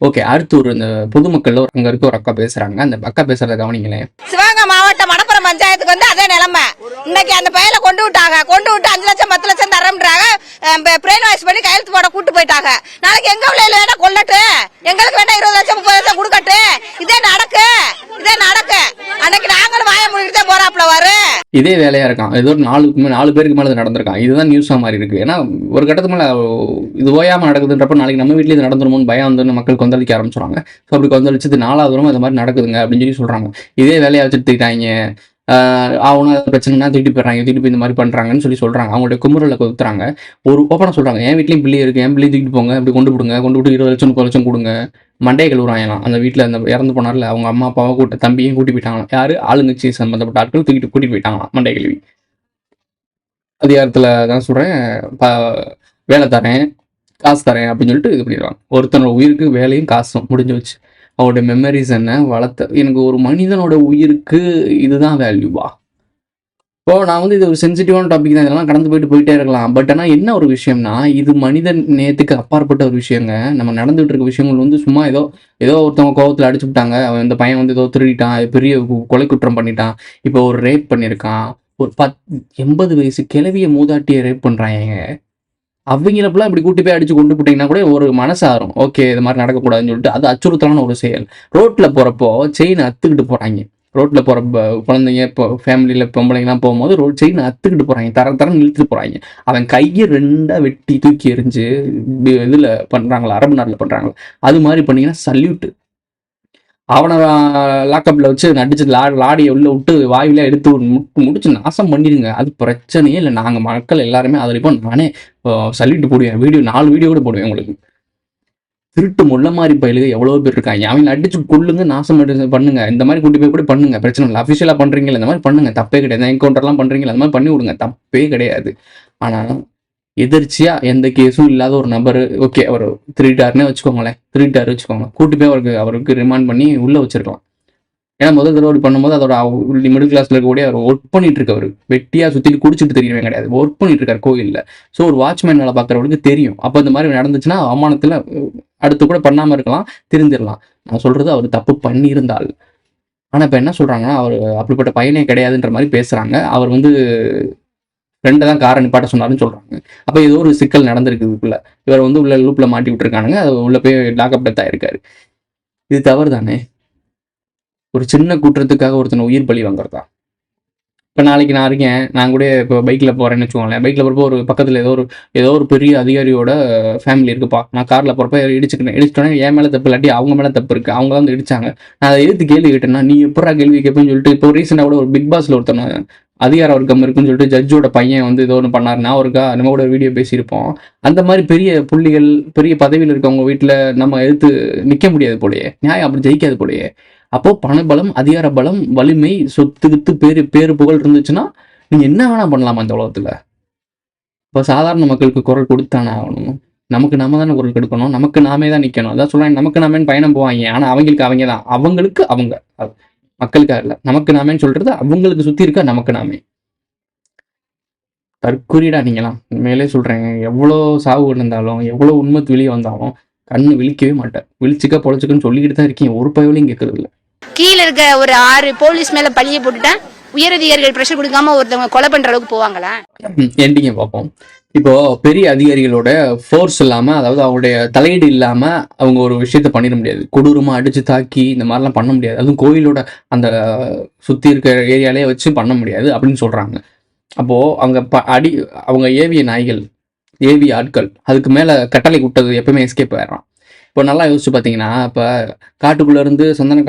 ஓகே, அடுத்து இந்த பொதுமக்கள் அங்கே இருக்க ஒரு அக்கா பேசுகிறாங்க. அந்த அக்கா பேசுகிறத கவனிங்களேன். சிவகங்கை மாவட்டம் மணப்புறம் பஞ்சாயத்துக்கு பையனுக்கு வந்து அதே நிலைமை. இன்னைக்கு அந்த பையனை கொண்டு விட்டு 5 லட்சம் 10 லட்சம் தரம்ன்றாங்க. பிரெயின் வாஷ் பண்ணி கையெழுத்து போட கூட்டு போயிட்டாங்க. நாளைக்கு எங்க உள்ள வேணா கொள்ளட்டு, எங்களுக்கு வேணா 20 லட்சம் 30 லட்சம் கொடுக்கட்டு. இதே நடக்கு. அன்னைக்கு நாங்களும் வாய முடிக்கிட்டே போறாப்ல வரு. இதே வேலையா இருக்கான். ஏதோ 4 பேருக்கு மேல நடந்திருக்கான். இதுதான் நியூஸா மாதிரி இருக்கு. ஏன்னா ஒரு கட்டத்துக்கு மேல இது ஓயாம நடக்குதுன்றப்ப நாளைக்கு நம்ம வீட்லயே இது நடந்துருமோன்னு பயம் வந்து மக்கள் கொந்தளிக்க ஆரம்பிச்சுறாங்க. ஸோ அப்படி கொந்தளிச்சது 4வது தூரம் இந்த மாதிரி நடக்குதுங்க அப்படின்னு சொல்லி சொல்றாங்க. இதே வேலையை வச்சுட்டு தூக்கிட்டாங்க, அவனும் அதை பிரச்சனைனா தூக்கிட்டு போயிடுறாங்க, தூக்கிட்டு போய் இந்த மாதிரி பண்றாங்கன்னு சொல்லி சொல்றாங்க. அவங்களுடைய குமுறலை கொத்துறாங்க. ஒரு ஓப்பனா சொல்றாங்க, என் வீட்லயும் பிள்ளை இருக்கு, என் பிள்ளையை தூக்கிட்டு போங்க, அப்படி கொண்டு விட்டு 20 லட்சம் 30 லட்சம் கொடுங்க. மண்டையை கழுவுறாங்களாம். அந்த வீட்டில் அந்த இறந்து போனார்ல, அவங்க அம்மா அப்பாவை தம்பியும் கூட்டி போயிட்டாங்களாம். யாரு ஆளுங்கட்சி சம்பந்தப்பட்ட ஆட்கள் கூட்டிட்டு போயிட்டாங்களாம் மண்டை கழுவி. அதிகாரத்தில் தான் சொல்றேன், வேலை தரேன், காசு தரேன் அப்படின்னு சொல்லிட்டு இது பண்ணிடுவாங்க. ஒருத்தனோட உயிருக்கு வேலையும் காசும் முடிஞ்சு வச்சு. அவருடைய மெமரிஸ் என்ன வளர்த்த. எனக்கு ஒரு மனிதனோட உயிருக்கு இதுதான் வேல்யூவா? இப்போ நான் வந்து இது ஒரு சென்சிட்டிவான டாபிக் தான், இதெல்லாம் கடந்து போயிட்டே இருக்கலாம். பட் ஆனால் என்ன ஒரு விஷயம்னா, இது மனித நேயத்துக்கு அப்பாற்பட்ட ஒரு விஷயங்க. நம்ம நடந்துகிட்டு இருக்க விஷயங்கள் வந்து சும்மா ஏதோ ஒருத்தவங்க கோவத்தில் அடிச்சு விட்டாங்க, அவன் இந்த பையன் வந்து ஏதோ திருடிட்டான், பெரிய கொலை குற்றம் பண்ணிட்டான், இப்போ ஒரு ரேப் பண்ணியிருக்கான், ஒரு 80 வயசு கிழவிய மூதாட்டியை ரேப் பண்ணுறாங்க. அவங்களப்பெல்லாம் இப்படி கூட்டி போய் அடிச்சு கொண்டு போட்டிங்கன்னா கூட ஒரு மனசாரும், ஓகே இது மாதிரி நடக்கக்கூடாதுன்னு சொல்லிட்டு. அது அச்சுறுத்தலான ஒரு செயல். ரோட்டில் போகிறப்போ செயின் அத்துக்கிட்டு போகிறாங்க. ரோட்டில் போகிற குழந்தைங்க இப்போ ஃபேமிலியில் பொம்பளைங்கலாம் போகும்போது செயின் அத்துக்கிட்டு போகிறாங்க, தரம் இழுத்துட்டு போகிறாங்க. அவன் கையை 2ஆ வெட்டி தூக்கி எறிஞ்சு இதில் பண்ணுறாங்களா, அரபு நாட்டில் பண்ணுறாங்களா, அது மாதிரி பண்ணிங்கன்னா சல்யூட்டு. அவனை லாக்கப்பில் வச்சு நடிச்சு லாடியை உள்ள விட்டு வாயில எடுத்து முடிச்சு நாசம் பண்ணிடுங்க. அது பிரச்சனையே இல்லை. நாங்கள் மக்கள் எல்லாருமே அதில் இப்போ நானே சல்யூட்டு போடுவேன். 4 வீடியோ கூட போடுவேன் உங்களுக்கு. திருட்டு முள்ள மாதிரி பயிலுக எவ்வளோ பேர் இருக்காங்க. அவங்க அடிச்சு கொள்ளுங்க, நாசம் பண்ணுங்க, இந்த மாதிரி கூட்டி போய் கூட பண்ணுங்க, பிரச்சனை இல்லை. அஃபிஷியலாக பண்ணுறீங்களா இந்த மாதிரி பண்ணுங்க, தப்பே கிடையாது. என்கவுண்டர்லாம் பண்ணுறீங்களா அந்த மாதிரி பண்ணி விடுங்க, தப்பே கிடையாது. ஆனால் எதிர்ச்சியா எந்த கேஸும் இல்லாத ஒரு நபர், ஓகே அவர் திருட்டாருன்னு வச்சுக்கோங்க, கூட்டி போய் அவருக்கு ரிமாண்ட் பண்ணி உள்ள வச்சிருக்கலாம். ஏன்னா முதல் தடவை பண்ணும்போது அதோட மிடில் கிளாஸ்ல இருக்கக்கூடிய அவர் ஒர்க் பண்ணிட்டு இருக்கவர், வெட்டியா சுத்திட்டு குடிச்சிட்டு தெரியவே கிடையாது, ஒர்க் பண்ணிட்டு இருக்காரு கோயில்ல. ஸோ ஒரு வாட்ச்மேன் வேலை பார்க்குறவருக்கு தெரியும். அப்போ இந்த மாதிரி நடந்துச்சுன்னா அவமானத்துல அடுத்து கூட பண்ணாம இருக்கலாம், திருந்திடலாம். நான் சொல்றது அவர் தப்பு பண்ணியிருந்தால். ஆனா இப்ப என்ன சொல்றாங்கன்னா, அவர் அப்படிப்பட்ட பையனே கிடையாதுன்ற மாதிரி பேசுறாங்க. அவர் வந்து ஃப்ரெண்டை தான் காரை நிப்பாட்ட சொன்னாருன்னு சொல்றாங்க. அப்போ ஏதோ ஒரு சிக்கல் நடந்திருக்கு இதுக்குள்ள. இவர் வந்து உள்ள லூப்ல மாட்டி விட்டுருக்கானுங்க, அது உள்ள போய் லாக்அப் டெத் ஆயிருக்காரு. இது தவறு தானே? ஒரு சின்ன குற்றத்துக்காக ஒருத்தனை உயிர் பலி வாங்குறதா? இப்போ நாளைக்கு நான் இருக்கேன், நான் கூட இப்போ பைக்கில் போகிறேன்னு வச்சுக்கோங்களேன். பைக்கில் போகிறப்போ ஒரு பக்கத்தில் ஏதோ ஒரு பெரிய அதிகாரியோட ஃபேமிலி இருக்குப்பா. நான் காரில் போகிறப்ப இடிச்சிட்டோன்னே என் மேலே தப்பு இல்லாட்டி அவங்க மேலே தப்பு இருக்குது, அவங்க தான் வந்து இடிச்சாங்க. நான் அதை எதிர்த்து கேள்வி கேட்டேன்னா நீ எப்படா கேள்வி கேட்பேன்னு சொல்லிட்டு. இப்போ ரீசெண்டாக கூட ஒரு பிக் பாஸில் ஒருத்தனை அதிகார வர்க்கம் இருக்குன்னு சொல்லிட்டு ஜட்ஜோட பையன் வந்து ஏதோ ஒன்று பண்ணாருன்னா அவருக்கா நம்ம கூட வீடியோ பேசியிருப்போம். அந்த மாதிரி பெரிய புள்ளிகள், பெரிய பதவியில் இருக்கவங்க வீட்டில் நம்ம எதிர்த்து நிற்க முடியாது போலையே, நியாயம் அப்படி ஜெயிக்காது போலையே. அப்போ பணபலம், அதிகார பலம், வலிமை, சொத்து பேரு புகழ் இருந்துச்சுன்னா நீங்க என்ன வேணா பண்ணலாமா இந்த உலகத்துல? இப்போ சாதாரண மக்களுக்கு குரல் கொடுத்தானே ஆகணும். நமக்கு நாம தானே குரல் கொடுக்கணும், நமக்கு நாமே தான் நிக்கணும். அதான் சொல்றாங்க, நமக்கு நாமேன்னு பயணம் போவாங்க. ஆனா அவங்களுக்கு அவங்க தான், அவங்களுக்கு அவங்க, மக்களுக்காக இல்லை. நமக்கு நாமேன்னு சொல்றது அவங்களுக்கு சுத்தி இருக்க நமக்கு நாமே. தற்கொலைடா நீங்களாம். மேலே சொல்றேன், எவ்வளோ சாவு இருந்தாலும், எவ்வளோ உண்மை வெளியே வந்தாலும் கண்ணு விழிக்கவே மாட்டேன். விழிச்சுக்க பொழைச்சுக்கன்னு சொல்லிக்கிட்டு தான் இருக்கீங்க, ஒரு பயவிலையும் கேட்கறது இல்லை. கீழே இருக்க ஒரு 6 போலீஸ் மேல பழிய போட்டுட்டா உயரதிகாரிகள் பிரஷர் கொடுக்காம ஒருத்தவங்க கொலை பண்ற அளவுக்கு போவாங்களா? எண்டிங்க பார்ப்போம். இப்போ பெரிய அதிகாரிகளோட ஃபோர்ஸ் இல்லாம, அதாவது அவருடைய தலையீடு இல்லாம அவங்க ஒரு விஷயத்த பண்ணிட முடியாது. கொடூரமா அடிச்சு தாக்கி இந்த மாதிரிலாம் பண்ண முடியாது. அதுவும் கோயிலோட அந்த சுத்தி இருக்க ஏரியாலே வச்சு பண்ண முடியாது அப்படின்னு சொல்றாங்க. அப்போ அங்க அவங்க ஏவிய நாய்கள், ஏவிய ஆட்கள், அதுக்கு மேல கட்டளை விட்டது எப்பவுமே எஸ்கேப் ஆயிடுறான். இப்போ நல்லா யோசிச்சு பார்த்தீங்கன்னா, இப்போ காட்டுக்குள்ளே இருந்து சந்தனம்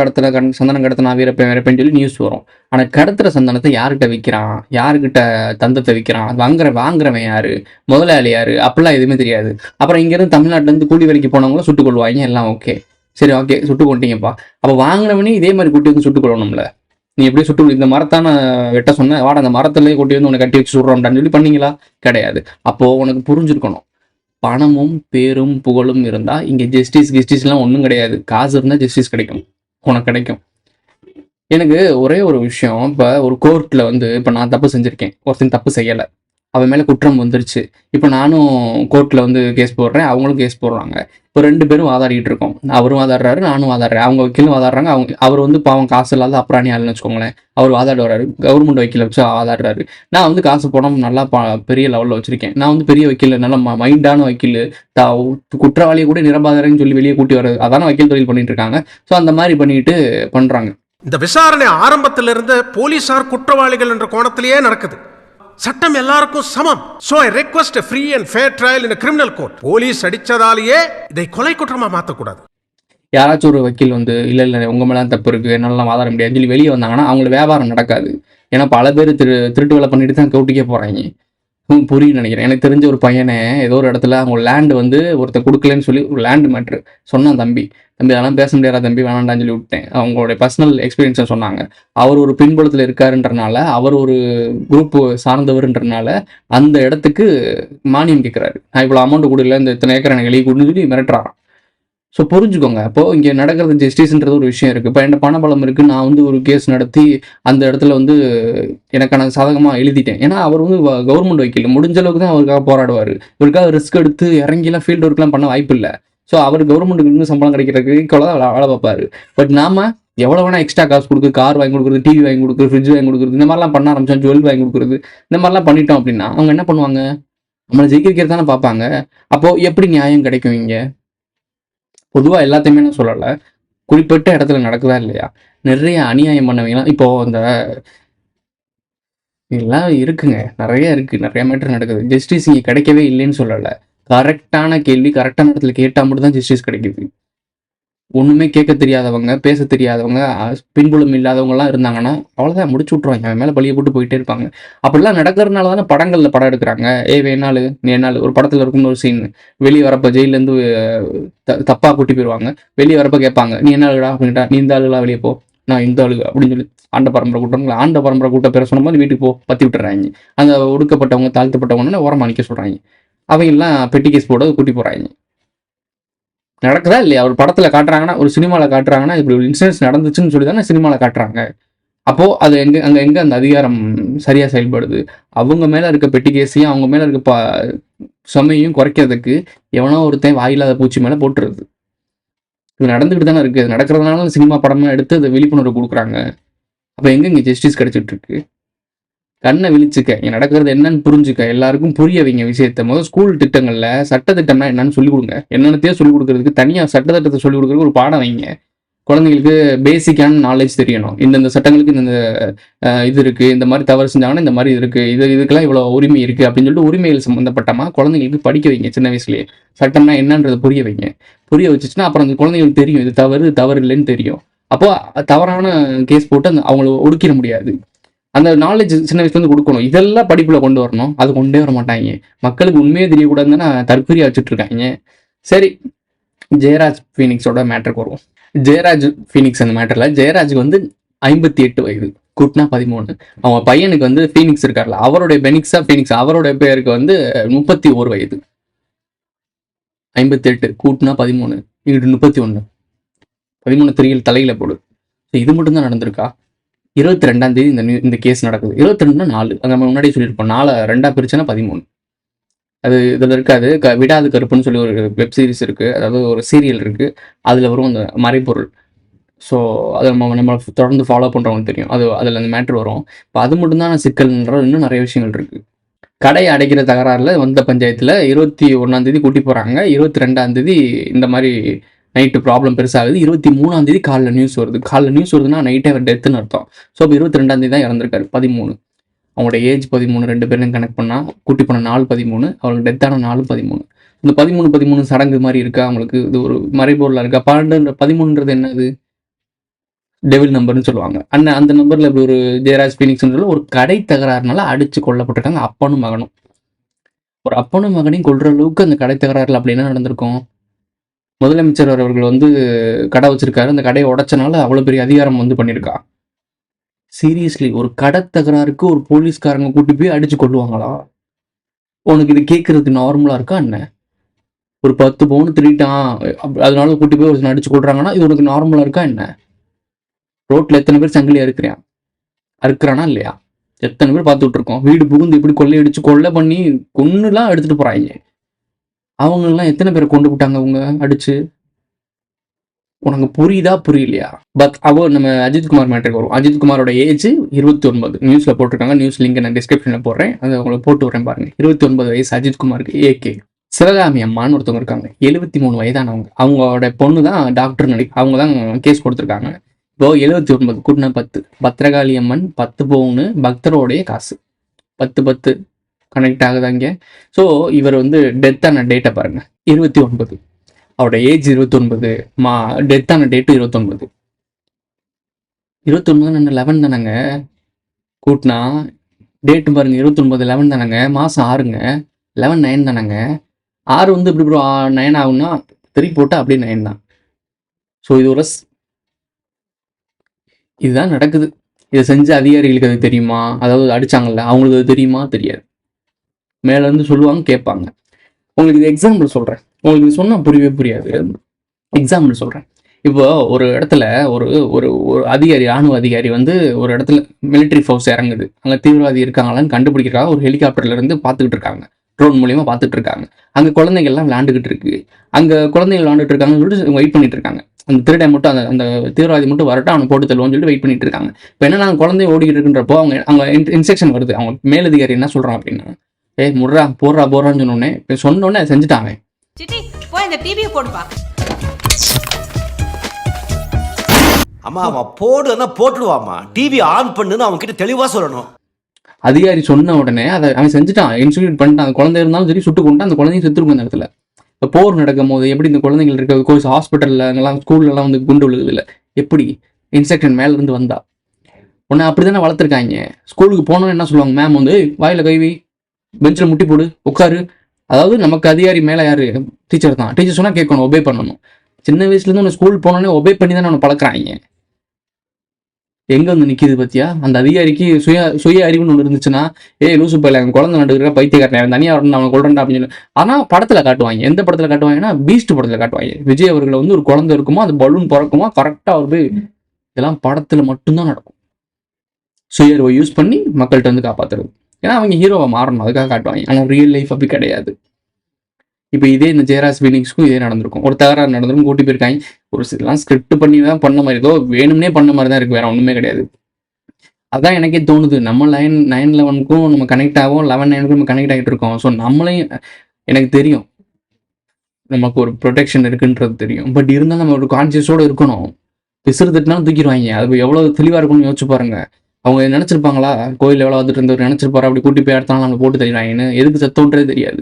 கடத்தினா வீரப்பேன்னு சொல்லி நியூஸ் வரும். ஆனால் கடத்துகிற சந்தனத்தை யார்கிட்ட விற்கிறான், யாருக்கிட்ட தந்தத்தை விற்கிறான், வாங்குறவன் யாரு, முதலாளி யாரு, அப்படிலாம் எதுவுமே தெரியாது. அப்புறம் இங்கேருந்து தமிழ்நாட்டிலேருந்து கூலி வேலைக்கு போனவங்களும் சுட்டுக் கொள்வாங்க. எல்லாம் ஓகே, சரி ஓகே, சுட்டு கொண்டீங்கப்பா. அப்போ வாங்குறவனே இதே மாதிரி கூட்டி வந்து சுட்டுக் கொள்ளணும்ல. நீ எப்படி சுட்டு, இந்த மரத்தான வெட்ட சொன்ன, வாட அந்த மரத்துலேயே கூட்டி வந்து உனக்கு கட்டி வச்சு சுடுறோம்டான்னு சொல்லி பண்ணீங்களா? கிடையாது. அப்போது உனக்கு புரிஞ்சிருக்கணும், பணமும் பேரும் புகழும் இருந்தா இங்க ஜஸ்டிஸ்லாம் ஒன்றும் கிடையாது. காசு இருந்தா ஜஸ்டிஸ் கிடைக்கும், உனக்கு கிடைக்கும். எனக்கு ஒரே ஒரு விஷயம், இப்போ ஒரு கோர்ட்ல வந்து இப்போ நான் தப்பு செஞ்சிருக்கேன், ஒருத்தன் தப்பு செய்யலை, அவன் மேலே குற்றம் வந்துருச்சு. இப்போ நானும் கோர்ட்டில் வந்து கேஸ் போடுறேன், அவங்களும் கேஸ் போடுறாங்க. இப்போ 2 பேரும் வாதாடிட்டு இருக்கோம். அவரும் வாதாடுறாரு, நானும் வாதாடுறேன். அவங்க வக்கீலும் வாதாடுறாங்க. அவர் வந்து பாவம் காசு இல்லாத அப்புறாணி ஆளுன்னு வச்சுக்கோங்களேன். அவர் வாதாட வர்றாரு, கவர்மெண்ட் வக்கீலை வச்சு வாதாடுறாரு. நான் வந்து காசு பணம் நல்லா பெரிய லெவலில் வச்சிருக்கேன். நான் வந்து பெரிய வக்கீல், நல்ல மைண்டான வக்கீல், குற்றவாளியை கூட நிரபாதரன்னு சொல்லி வெளியே கூட்டி வர்றது, அதான வக்கீல் தொழில் பண்ணிட்டு இருக்காங்க. ஸோ அந்த மாதிரி பண்ணிட்டு பண்றாங்க. இந்த விசாரணை ஆரம்பத்திலிருந்து போலீசார் குற்றவாளிகள் என்ற கோணத்திலேயே நடக்குது. சட்டம் எல்லாருக்கும் சமம். So I request a free and fair trial in a criminal court. Police அடிச்சதாலேயே இதை கொலை குற்றமா மாற்றக்கூடாது. யாராச்சும் ஒரு வக்கீல் வந்து இல்லை உங்க மேலே தப்பு இருக்கு, என்னால வாதாட முடியாதுன்னு சொல்லி வெளியே வந்தாங்கன்னா அவங்களுக்கு வியாபாரம் நடக்காது. ஏன்னா பல பேர் திருட்டு வேலை பண்ணிட்டு தான் கோர்ட்டுக்கே போறாங்க. புரியுன்னு நினைக்கிறேன். எனக்கு தெரிஞ்ச ஒரு பையனை ஏதோ ஒரு இடத்துல அவங்க லேண்டு வந்து ஒருத்தர் கொடுக்கலன்னு சொல்லி ஒரு லேண்டு மேட்ரு சொன்னான். தம்பி அதெல்லாம் பேச முடியாத தம்பி, வேணாண்டான்னு சொல்லி விட்டேன். அவங்களுடைய பர்சனல் எக்ஸ்பீரியன்ஸை சொன்னாங்க. அவர் ஒரு பின்புலத்தில் இருக்காருன்றனால, அவர் ஒரு குரூப் சார்ந்தவர்ன்றனால அந்த இடத்துக்கு மானியம் கேட்குறாரு. நான் இவ்வளோ அமௌண்ட் கொடுக்கல, இந்த இத்தனை ஏக்கர் எனக்கு வெளியே கொடுன்னு சொல்லி மிரட்டுறாராம். ஸோ புரிஞ்சுக்கோங்க. அப்போது இங்கே நடக்கிறது ஜஸ்டிஸ்ன்றது ஒரு விஷயம் இருக்குது. இப்போ என்கிட்ட பணபலம் இருக்குது, நான் வந்து ஒரு கேஸ் நடத்தி அந்த இடத்துல வந்து எனக்கான சாதகமாக எழுதிட்டேன். ஏன்னா அவர் வந்து கவர்மெண்ட் வக்கீல், முடிஞ்ச அளவுக்கு தான் அவருக்காக போராடுவார். இவருக்காக ரிஸ்க் எடுத்து இறங்கிலாம் ஃபீல்டு ஒர்க்லாம் பண்ண வாய்ப்பு இல்லை. ஸோ அவர் கவர்மெண்ட்டுக்கு இன்னும் சம்பளம் கிடைக்கிறதுக்கு ஈக்குவலாக தான் வேலை பார்ப்பாரு. பட் நாம எவ்வளோ வேணால் எக்ஸ்ட்ரா காசு கொடுக்குறது, கார் வாங்கி கொடுக்குறது, டிவி வாங்கி கொடுக்குறது, ஃப்ரிட்ஜ் வாங்கி கொடுக்குறது, இந்த மாதிரிலாம் பண்ண ஆரம்பிச்சோம், ஜுவல் வாங்கி கொடுக்குறது, இந்த மாதிரிலாம் பண்ணிட்டோம் அப்படின்னா அவங்க என்ன பண்ணுவாங்க? நம்மளை ஜெயிக்கிறது தானே பார்ப்பாங்க. அப்போது எப்படி நியாயம் கிடைக்கும்? இங்கே பொதுவாக எல்லாத்தையுமே நான் சொல்லலை, குறிப்பிட்ட இடத்துல நடக்குதா இல்லையா? நிறைய அநியாயம் பண்ணவங்களாம் இப்போது அந்த இதெல்லாம் இருக்குங்க, நிறைய இருக்குது, நிறைய மேட்டர் நடக்குது. ஜஸ்டிஸ் இங்கே கிடைக்கவே இல்லைன்னு சொல்லலை. கரெக்டான கேள்வி கரெக்டான இடத்துல கேட்டால் மட்டும் தான் ஜஸ்டிஸ் கிடைக்குது. ஒன்றுமே கேட்க தெரியாதவங்க, பேச தெரியாதவங்க, பின்புலம் இல்லாதவங்கலாம் இருந்தாங்கன்னா அவ்வளோதான், முடிச்சு விட்ருவாங்க. அவன் மேலே பழியை போட்டு போயிட்டே இருப்பாங்க. அப்படிலாம் நடக்கிறதுனால தானே படங்களில் படம் எடுக்கிறாங்க. வேணாலு நீ என்னாலு ஒரு படத்தில் இருக்குன்னு ஒரு சீன், வெளியே வரப்போ ஜெயிலேருந்து தப்பாக கூட்டி போயிடுவாங்க. வெளியே வரப்போ கேட்பாங்க, நீ என்ன ஆளுடா அப்படின்ட்டா, நீ இந்த ஆளுலாம் வெளியே போ, நான் இந்த ஆளு அப்படின்னு சொல்லி ஆண்ட பரம்பரை கூட்டங்களா, ஆண்ட பரம்பரை கூட்ட பேர சொன்ன மாதிரி வீட்டுக்கு பற்றி விட்டுறாங்க. அந்த ஒடுக்கப்பட்டவங்க தாழ்த்தப்பட்டவங்கன்னு ஓரமாக நிற்க சொல்கிறாங்க. அவங்கெல்லாம் பெட்டி கேஸ் போட கூட்டி போகிறாங்க. நடக்குதா இல்லையா? ஒரு படத்தில் காட்டுறாங்கன்னா, ஒரு சினிமாவில் காட்டுறாங்கன்னா, இப்படி ஒரு இன்சிடென்ட்ஸ் நடந்துச்சுன்னு சொல்லி தானே சினிமாவில் காட்டுறாங்க. அப்போது அது எங்கே அந்த அதிகாரம் சரியாக செயல்படுது? அவங்க மேலே இருக்க பெட்டி கேஸையும் அவங்க மேலே இருக்க சுமையும் குறைக்கிறதுக்கு எவனோ ஒருத்தன் வாயில்லாத பூச்சி மேலே போட்டுருது. இது நடந்துக்கிட்டு தானே இருக்குது. இது நடக்கிறதுனால சினிமா படமாக எடுத்து அதை விழிப்புணர்வு கொடுக்குறாங்க. அப்போ இங்கே ஜஸ்டிஸ் கிடைச்சிட்டு இருக்கு? கண்ணை விழிச்சுக்க, இங்கே நடக்கிறது என்னன்னு புரிஞ்சுக்க, எல்லாருக்கும் புரிய வைங்க விஷயத்த. முதல் ஸ்கூல் திட்டங்களில் சட்டத்திட்டம்னா என்னன்னு சொல்லிக் கொடுங்க. என்னென்னத்தையும் சொல்லிக் கொடுக்கறதுக்கு தனியாக சட்டத்திட்டத்தை சொல்லிக் கொடுக்குறதுக்கு ஒரு பாடம் வைங்க. குழந்தைங்களுக்கு பேசிக்கான நாலேஜ் தெரியணும். இந்தந்த சட்டங்களுக்கு இந்த இது இருக்குது, இந்த மாதிரி தவறு செஞ்சாங்கன்னா இந்த மாதிரி இருக்குது, இதுக்கெல்லாம் இவ்வளோ உரிமை இருக்குது அப்படின்னு சொல்லிட்டு உரிமைகள் சம்மந்தப்பட்டமா குழந்தைங்களுக்கு படிக்க வைங்க. சின்ன வயசுலேயே சட்டம்னா என்னன்றதை புரிய வைங்க. புரிய வச்சுச்சுன்னா அப்புறம் அந்த குழந்தைங்களுக்கு தெரியும் இது தவறு இல்லைன்னு தெரியும். அப்போது தவறான கேஸ் போட்டு அவங்கள ஒடுக்கிட முடியாது. அந்த நாலேஜ் சின்ன வயசுலேருந்து கொடுக்கணும். இதெல்லாம் படிப்பில் கொண்டு வரணும். அது கொண்டே வர மாட்டாங்க. மக்களுக்கு உண்மையே தெரியக்கூடாதுன்னு தற்கொலையாக வச்சுட்டு இருக்காங்க. சரி, ஜெயராஜ் ஃபீனிக்ஸோட மேட்டருக்கு வருவோம். ஜெயராஜ் ஃபீனிக்ஸ் அந்த மேட்டரில் ஜெயராஜுக்கு வந்து 58 வயது, கூட்டினா 13. அவங்க பையனுக்கு வந்து ஃபீனிக்ஸ் இருக்கார்ல, அவருடைய ஃபீனிக்ஸ் அவருடைய பேருக்கு வந்து 31 வயது. 58 கூட்டினா 13, இங்கிட்டு 31, 13 திரிகள் தலையில் போடு. இது மட்டும்தான் நடந்திருக்கா? 22ஆம் தேதி இந்த கேஸ் நடக்குது. 22னா 4, அங்கே நம்ம முன்னாடியே சொல்லியிருப்போம். 4 2 பிரிச்சுன்னா 13. அது இதில் இருக்காது. விடாது கருப்புன்னு சொல்லி ஒரு வெப் சீரிஸ் இருக்குது, அதாவது ஒரு சீரியல் இருக்குது, அதில் வரும் அந்த மறைப்பொருள். ஸோ அதை நம்ம தொடர்ந்து ஃபாலோ பண்ணுறவங்க தெரியும். அதில் அந்த மேட்ரு வரும். இப்போ அது மட்டும்தான் சிக்கல்ன்ற இன்னும் நிறைய விஷயங்கள் இருக்குது. கடை அடைக்கிற தகராறில் வந்த பஞ்சாயத்தில் 21ஆம் தேதி கூட்டி போகிறாங்க. 22ஆம் தேதி இந்த மாதிரி நைட்டு ப்ராப்ளம் பெருசாகுது. 23ஆம் தேதி காலைல நியூஸ் வருதுன்னா நைட்டே அவர் டெத்துன்னு அர்த்தம். ஸோ இப்போ 22ஆம் தேதி தான் இறந்துருக்காரு. 13, அவங்களோட ஏஜ் 13, 2 பேரும் கனெக்ட் பண்ணால் கூட்டி போன நாள் 13, அவங்களுக்கு டெத்தான நாள் 13. இந்த 13 சடங்கு மாதிரி இருக்கா அவங்களுக்கு? இது ஒரு மறைபொருளாக இருக்கா? 13ன்றது என்னது? டெவில் நம்பர்னு சொல்லுவாங்க. அந்த நம்பரில் இப்படி ஒரு ஜெயராஜ் ஃபீனிக்ஸ்ன்ற ஒரு கடை தகராறுனால அடித்து கொல்லப்பட்டிருக்காங்க அப்பனும் மகனும். ஒரு அப்பனும் மகனையும் கொள்கிற அளவுக்கு அந்த கடை தகராறில் அப்படி என்ன நடந்திருக்கும்? முதலமைச்சர் அவர்கள் வந்து கடை வச்சிருக்காரு, அந்த கடையை உடைச்சனால அவ்வளோ பெரிய அதிகாரம் வந்து பண்ணியிருக்கா. சீரியஸ்லி, ஒரு கடை தகராறுக்கு ஒரு போலீஸ்காரங்க கூட்டி போய் அடிச்சு கொள்ளுவாங்களா? உனக்கு இது கேட்கறதுக்கு நார்மலா இருக்கா என்ன? ஒரு 10 பவுன் திருட்டான் அதனால கூட்டி போய் ஒரு அடிச்சு கொள்றாங்கன்னா இது உனக்கு நார்மலா இருக்கா என்ன? ரோட்ல எத்தனை பேர் சங்கிலியா அறுக்கிறானா இல்லையா? எத்தனை பேர் பார்த்துட்டு இருக்கோம். வீடு புகுந்து இப்படி கொள்ளையடிச்சு கொள்ளை பண்ணி கொன்னுலாம் எடுத்துட்டு போறாங்க. அவங்கெல்லாம் எத்தனை பேரை கொண்டு விட்டாங்க அவங்க அடிச்சு? உனக்கு புரியுதா புரியலையா? பட் நம்ம அஜித்குமார் மேட்டருக்கு வரும். அஜித்குமாரோட ஏஜ் 29. நியூஸ்ல போட்டிருக்காங்க. நியூஸ் லிங்க் நான் டிஸ்கிரிப்ஷன்ல போடுறேன், அதை உங்களுக்கு போட்டு வரேன் பாருங்க. 29 வயசு அஜித்குமாருக்கு. ஏகே சிவகாமி அம்மான்னு ஒருத்தவங்க இருக்காங்க, 73 வயதானவங்க. அவங்களோட பொண்ணு தான் டாக்டர் அவங்க தான் கேஸ் கொடுத்துருக்காங்க. இப்போ 79 கூட்டினா 10. பத்திரகாளி அம்மன் 10 பவுனு பக்தரோடைய காசு. 10 கனெக்ட் ஆகுதாங்க. ஸோ இவர் டெத்தான டேட்டை பாருங்க, 29. அவரோட ஏஜ் 29, டெத்தான டேட்டு 29. 29 11 தானேங்க கூட்டினா டேட்டு பாருங்க. 29 11 தானேங்க, மாதம் 6ங்க. 11 9 தானேங்க. 6 இப்படி 9 ஆகும்னா 3 போட்டால் அப்படியே 9 தான். ஸோ இதுதான் நடக்குது. இதை செஞ்ச அதிகாரிகளுக்கு அது தெரியுமா? அதாவது அடிச்சாங்கல்ல, அவங்களுக்கு அது தெரியுமா? தெரியாது. மேலேருந்து சொல்லுவாங்க, கேட்பாங்க. உங்களுக்கு இது எக்ஸாம்பிள் சொல்கிறேன், உங்களுக்கு இது சொன்னால் புரியவே புரியாது. எக்ஸாம்பிள் சொல்கிறேன். இப்போ ஒரு இடத்துல ஒரு ஒரு ஒரு அதிகாரி, ராணுவ அதிகாரி ஒரு இடத்துல மிலிட்ரி ஃபோர்ஸ் இறங்குது. அங்கே தீவிரவாதி இருக்காங்களான்னு கண்டுபிடிக்கிறக்காக ஒரு ஹெலிகாப்டர்லேருந்து பார்த்துக்கிட்டு இருக்காங்க, ட்ரோன் மூலியமாக பார்த்துட்டு இருக்காங்க. அங்கே குழந்தைங்கள்லாம் விளையாண்டுக்கிட்டு இருக்கு. அங்கே குழந்தைகள் விளையாண்டுட்டு இருக்காங்கன்னு சொல்லிட்டு வெயிட் பண்ணிட்டு இருக்காங்க. அந்த திருடை மட்டும் அந்த தீவிரவாதி மட்டும் வரட்டும், அவனை போட்டு தள்ளுவோன்னு சொல்லிட்டு வெயிட் பண்ணிட்டு இருக்காங்க. இப்போ என்ன, குழந்தை ஓடிக்கிட்டு இருக்குன்றப்போ அவங்க இன்ஸ்ட்ரக்ஷன் வருது. அவங்க மேலதிகாரி என்ன சொல்கிறான் அப்படின்னா, முட்றா போடுறான்னு சொன்னோடனே இப்போ சொன்னோடனே செஞ்சுட்டாங்க. அம்மா அவன் போடுன்னா போட்டுடுவாமா, டிவி ஆன் பண்ணுன்னு அவங்க கிட்ட தெளிவா சொல்லணும். அதிகாரி சொன்ன உடனே அதை அவன் செஞ்சுட்டான், இன்ஸ்டியூட் பண்ணிட்டான். அந்த குழந்தை இருந்தாலும் சரி சுட்டு கொண்டு அந்த குழந்தையும் செத்துருக்கும். அந்த இடத்துல இப்போ போர் நடக்கும் போது எப்படி இந்த குழந்தைகள் இருக்க கோர்ஸ் ஹாஸ்பிட்டலில் அங்கெல்லாம் ஸ்கூல்லலாம் குண்டு விழுகுதில்ல, எப்படி இன்ஸ்ட்ரக்ஷன் மேலேருந்து வந்தா உடனே அப்படி தானே வளர்த்துருக்காங்க. ஸ்கூலுக்கு போனோன்னு என்ன சொல்லுவாங்க, மேம் வாயில் கைவி, பெஞ்சில் முட்டி போடு, உட்காரு. அதாவது நமக்கு அதிகாரி மேலே யார்? டீச்சர் தான். டீச்சர் சொன்னால் கேட்கணும், ஒபே பண்ணணும். சின்ன வயசுலேருந்து ஒன்று ஸ்கூல் போனோடனே ஒபே பண்ணி தானே அவனை பழக்கிறாங்க. எங்கே நிற்கிது பார்த்தியா? அந்த அதிகாரிக்கு சுய அறிவுன்னு ஒன்று இருந்துச்சுன்னா, லூசு பையில என் குழந்தை நடுக்கிற பைத்தியக்காரன் தனியாக வரணும், அவனை கொள்றா அப்படின்னு சொல்லி. ஆனால் படத்தில் காட்டுவாங்க. எந்த படத்தில் காட்டுவாங்கன்னா, பீஸ்ட் படத்தில் காட்டுவாங்க. விஜய் அவர்களை ஒரு குழந்தை இருக்குமோ, அது பலூன் பிறக்குமோ, கரெக்டாக அவர் போய் இதெல்லாம் படத்தில் மட்டும்தான் நடக்கும். சுய அறிவை யூஸ் பண்ணி மக்கள்கிட்ட காப்பாற்றுறது. ஏன்னா அவங்க ஹீரோவை மாறணும், அதுக்காக காட்டுவாங்க. ஆனால் ரியல் லைஃப் அப்படி கிடையாது. இப்போ இதே இந்த ஜெயராஜ் ஃபீனிக்ஸ்க்கும் இதே நடந்திருக்கும். ஒரு தகராறு நடந்திருக்கும், கூட்டி போயிருக்காங்க. ஒரு சிலாம் ஸ்கிரிப்ட் பண்ணி தான் பண்ண மாதிரி, ஏதோ வேணும்னே பண்ண மாதிரி தான் இருக்குது, வேற ஒன்றுமே கிடையாது. அதான் எனக்கே தோணுது, நம்ம 9/11க்கும் நம்ம கனெக்ட் ஆகும், 11/9க்கும் நம்ம கனெக்ட் ஆகிட்டு இருக்கோம். ஸோ நம்மளையும், எனக்கு தெரியும் நமக்கு ஒரு ப்ரொடெக்ஷன் இருக்குன்றது தெரியும். பட் இருந்தாலும் நம்ம ஒரு கான்சியஸோடு இருக்கணும். பிசுறு திட்டினாலும் தூக்கிடுவாங்க. அது எவ்வளோ தெளிவாக இருக்கும்னு யோசிச்சு பாருங்க. அவங்க நினச்சிருப்பாங்களா, கோயில் எவ்வளோ வந்துட்டு இருந்தவர் நினச்சிருப்பாரு, அப்படி கூட்டி போய் அடுத்தாலும் நம்ம போட்டு தெரியுறாங்கன்னு? எதுக்கு சத்தோன்றதே தெரியாது.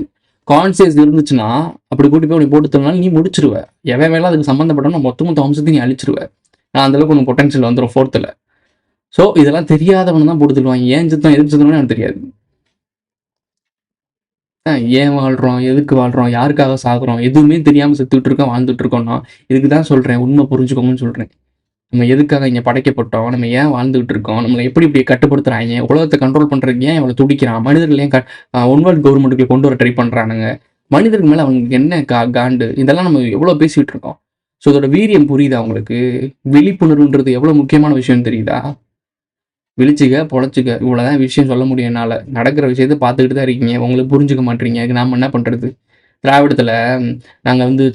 கான்சியஸ் இருந்துச்சுன்னா அப்படி கூட்டி போய் உனக்கு போட்டு தரனால நீ முடிச்சிருவ. எவன் வேலை அதுக்கு சம்மந்தப்பட்டோம்னா மொத்த வம்சத்தையும் நீ அழிச்சிருவ. நான் அந்தளவுக்கு உனக்கு பொட்டன்ஷியல் வந்துடும் 4th. ஸோ இதெல்லாம் தெரியாதவன் தான் போட்டு தருவாங்க. ஏன் சுத்தம் எதுக்கு சுத்தம்னு எனக்கு தெரியாது. ஏன் வாழ்கிறோம், எதுக்கு வாழ்கிறோம், யாருக்காக சாகுறோம், எதுவுமே தெரியாமல் செத்துக்கிட்டு இருக்கோம், வாழ்ந்துட்டு இருக்கோம்னா இதுக்கு தான் சொல்கிறேன், உண்மை புரிஞ்சுக்கோங்கன்னு சொல்கிறேன். நம்ம எதுக்காக இங்கே படைக்கப்பட்டோம், நம்ம ஏன் வாழ்ந்துகிட்டு இருக்கோம், நம்மளை எப்படி இப்படி கட்டுப்படுத்துறாங்க, உலகத்தை கண்ட்ரோல் பண்ணுறதுக்கு ஏன் இவ்வளோ துடிக்கிறான், மனிதர்கள் ஏன் ஒன் வேர்ல்ட் கவர்மெண்ட்டுக்கு கொண்டு வர ட்ரை பண்ணுறானுங்க, மனிதர்கள் மேலே அவங்களுக்கு என்ன காண்டு, இதெல்லாம் நம்ம எவ்வளோ பேசிகிட்டு இருக்கோம். ஸோ இதோட வீரியம் புரியுதா அவங்களுக்கு? விழிப்புணர்வுன்றது எவ்வளோ முக்கியமான விஷயம் தெரியுதா? விழிச்சிக்க பொழைச்சிக்க, இவ்வளோதான் விஷயம் சொல்ல முடியும் என்னால். நடக்கிற விஷயத்தை பார்த்துக்கிட்டு தான் இருக்கீங்க, உங்களுக்கு புரிஞ்சுக்க மாட்டீங்க. அதுக்கு நாம் என்ன பண்ணுறது? திராவிடத்தில் நாங்கள்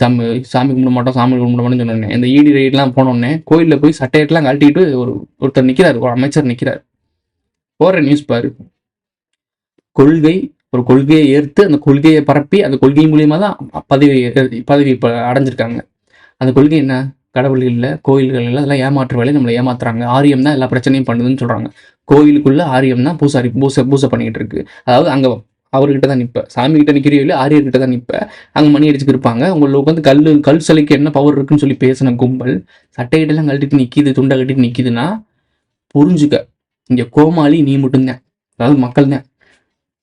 சாமி கும்பிட மாட்டோம், சாமி கும்பிட மாட்டோம்னு சொன்னோன்னே, இந்த ஈடி ரைட்லாம் போனோடனே கோயிலில் போய் சட்டையெல்லாம் கழட்டிட்டு ஒருத்தர் நிற்கிறார், ஒரு அமைச்சர் நிற்கிறார். போகிற நியூஸ் பாரு. ஒரு கொள்கையை ஏற்று அந்த கொள்கையை பரப்பி அந்த கொள்கை மூலியமாக தான் பதவி இப்போ அடைஞ்சிருக்காங்க. அந்த கொள்கை என்ன? கடவுள் இல்லை, கோயில்கள் இல்லை, அதெல்லாம் ஏமாற்று வேலை, நம்மளை ஏமாத்துறாங்க. ஆரியம் தான் எல்லா பிரச்சனையும் பண்ணுதுன்னு சொல்கிறாங்க. கோயிலுக்குள்ளே ஆரியம் தான் பூசை பண்ணிக்கிட்டு இருக்கு. அதாவது அங்கே அவர்கிட்ட தான் நிற்ப, சாமி கிட்ட நிற்கிறியோ இல்லை, ஆரியர்கிட்ட தான் நிற்ப. அங்கே மணி அடிச்சுட்டு இருப்பாங்க. உங்களுக்கு கல் சிலைக்கு என்ன பவர் இருக்குன்னு சொல்லி பேசின கும்பல் சட்டைகிட்டெல்லாம் கழட்டிட்டு நிற்கிது, துண்டை கட்டிட்டு நிற்கிதுன்னா புரிஞ்சுக்க, இங்கே கோமாளி நீ மட்டும்தான், அதாவது மக்கள் தான்.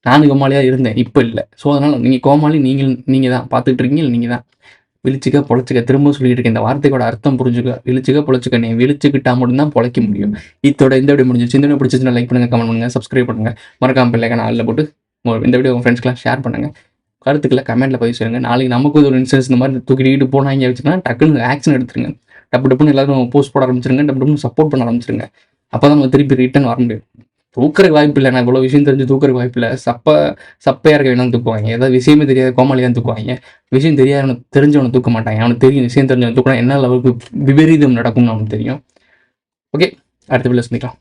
நானும் கோமாளியாக இருந்தேன், இப்போ இல்லை. ஸோ அதனால் நீங்கள் கோமாளி நீங்கள் தான் பார்த்துக்கிட்டு இருக்கீங்க, இல்லை நீங்கள் தான். விழிச்சிக்க பொழைச்சிக்க, திரும்ப சொல்லிட்டு இருக்கேன். இந்த வார்த்தையோட அர்த்தம் புரிஞ்சுக்க. விழிச்சிக்க பொழைச்சிக்க, நீ விழிச்சுக்கிட்டா மட்டும்தான் பொழைக்க முடியும். இந்த வீடியோ முடிஞ்சிச்சு. இந்த வீடியோ பிடிச்சிச்சுன்னா லைக் பண்ணுங்கள், கமெண்ட் பண்ணுங்கள், சப்ஸ்கிரைப் பண்ணுங்கள், மறக்காம பிள்ளைக்கான ஆளில் போட்டு இந்த வீடியோ உங்கள் ஃப்ரெண்ட்ஸ்க்கெலாம் ஷேர் பண்ணுங்கள். கருத்துக்களை கமெண்ட்டில் பதிவு செய்யுங்க. நாளைக்கு நமக்கு ஒரு இன்சூரன்ஸ் இந்த மாதிரி தூக்கிட்டு போனாங்க வச்சுன்னா டக்குன்னு ஆக்ஷன் எடுத்துருங்க. டப்புன்னு எல்லாரும் போஸ்ட் போட ஆரம்பிச்சிருங்க, டப்புன்னு சப்போர்ட் பண்ண ஆரம்பிச்சிருங்க. அப்போ தான் நம்ம திருப்பி ரிட்டர்ன் வர முடியும். தூக்குறதுக்கு வாய்ப்பு இல்லை. நான் இவ்வளோ விஷயம் தெரிஞ்சு தூக்குறதுக்கு வாய்ப்பு இல்லை. சப்பையாக இருக்க வேணாலும் தூக்குவாங்க. ஏதாவது விஷயமே தெரியாத கோமாளி தான் தூக்குவாங்க. விஷயம் தெரிஞ்சவனை தூக்க மாட்டாங்க. அவனுக்கு தெரியும் விஷயம் தெரிஞ்சவன் தூக்கினா என்ன அளவுக்கு விபரீதம் நடக்கும்னு அவனுக்கு தெரியும். ஓகே, அடுத்த வீடியோல சந்திக்கலாம்.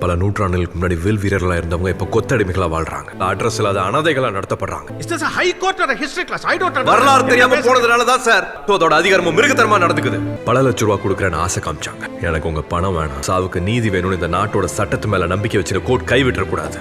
பல நூற்றாண்டுகளுக்கு முன்னாடி வில் வீரர்களா இருந்தவங்க இப்ப கொத்தடிமைகளா வாழ்றாங்க. அட்ரஸ் இல்லாத அனாதைகளா நடத்தப்படுறாங்க. Is this a high court or a history class? I don't understand. வரலாறு தெரியாம போனதுனால தான் சார் அதோட அதிகாரமும் மிருகத்தனமா நடந்துக்குது. பல லட்ச ரூபா கொடுக்கறேன்னு ஆசை காமிச்சாங்க. எனக்கு உங்க பணம் வேணாம், சாவுக்கு நீதி வேணும்னு இந்த நாட்டோட சட்டத்து மேல நம்பிக்கை வச்சிருக்க கோர்ட் கைவிட்டுற கூடாது.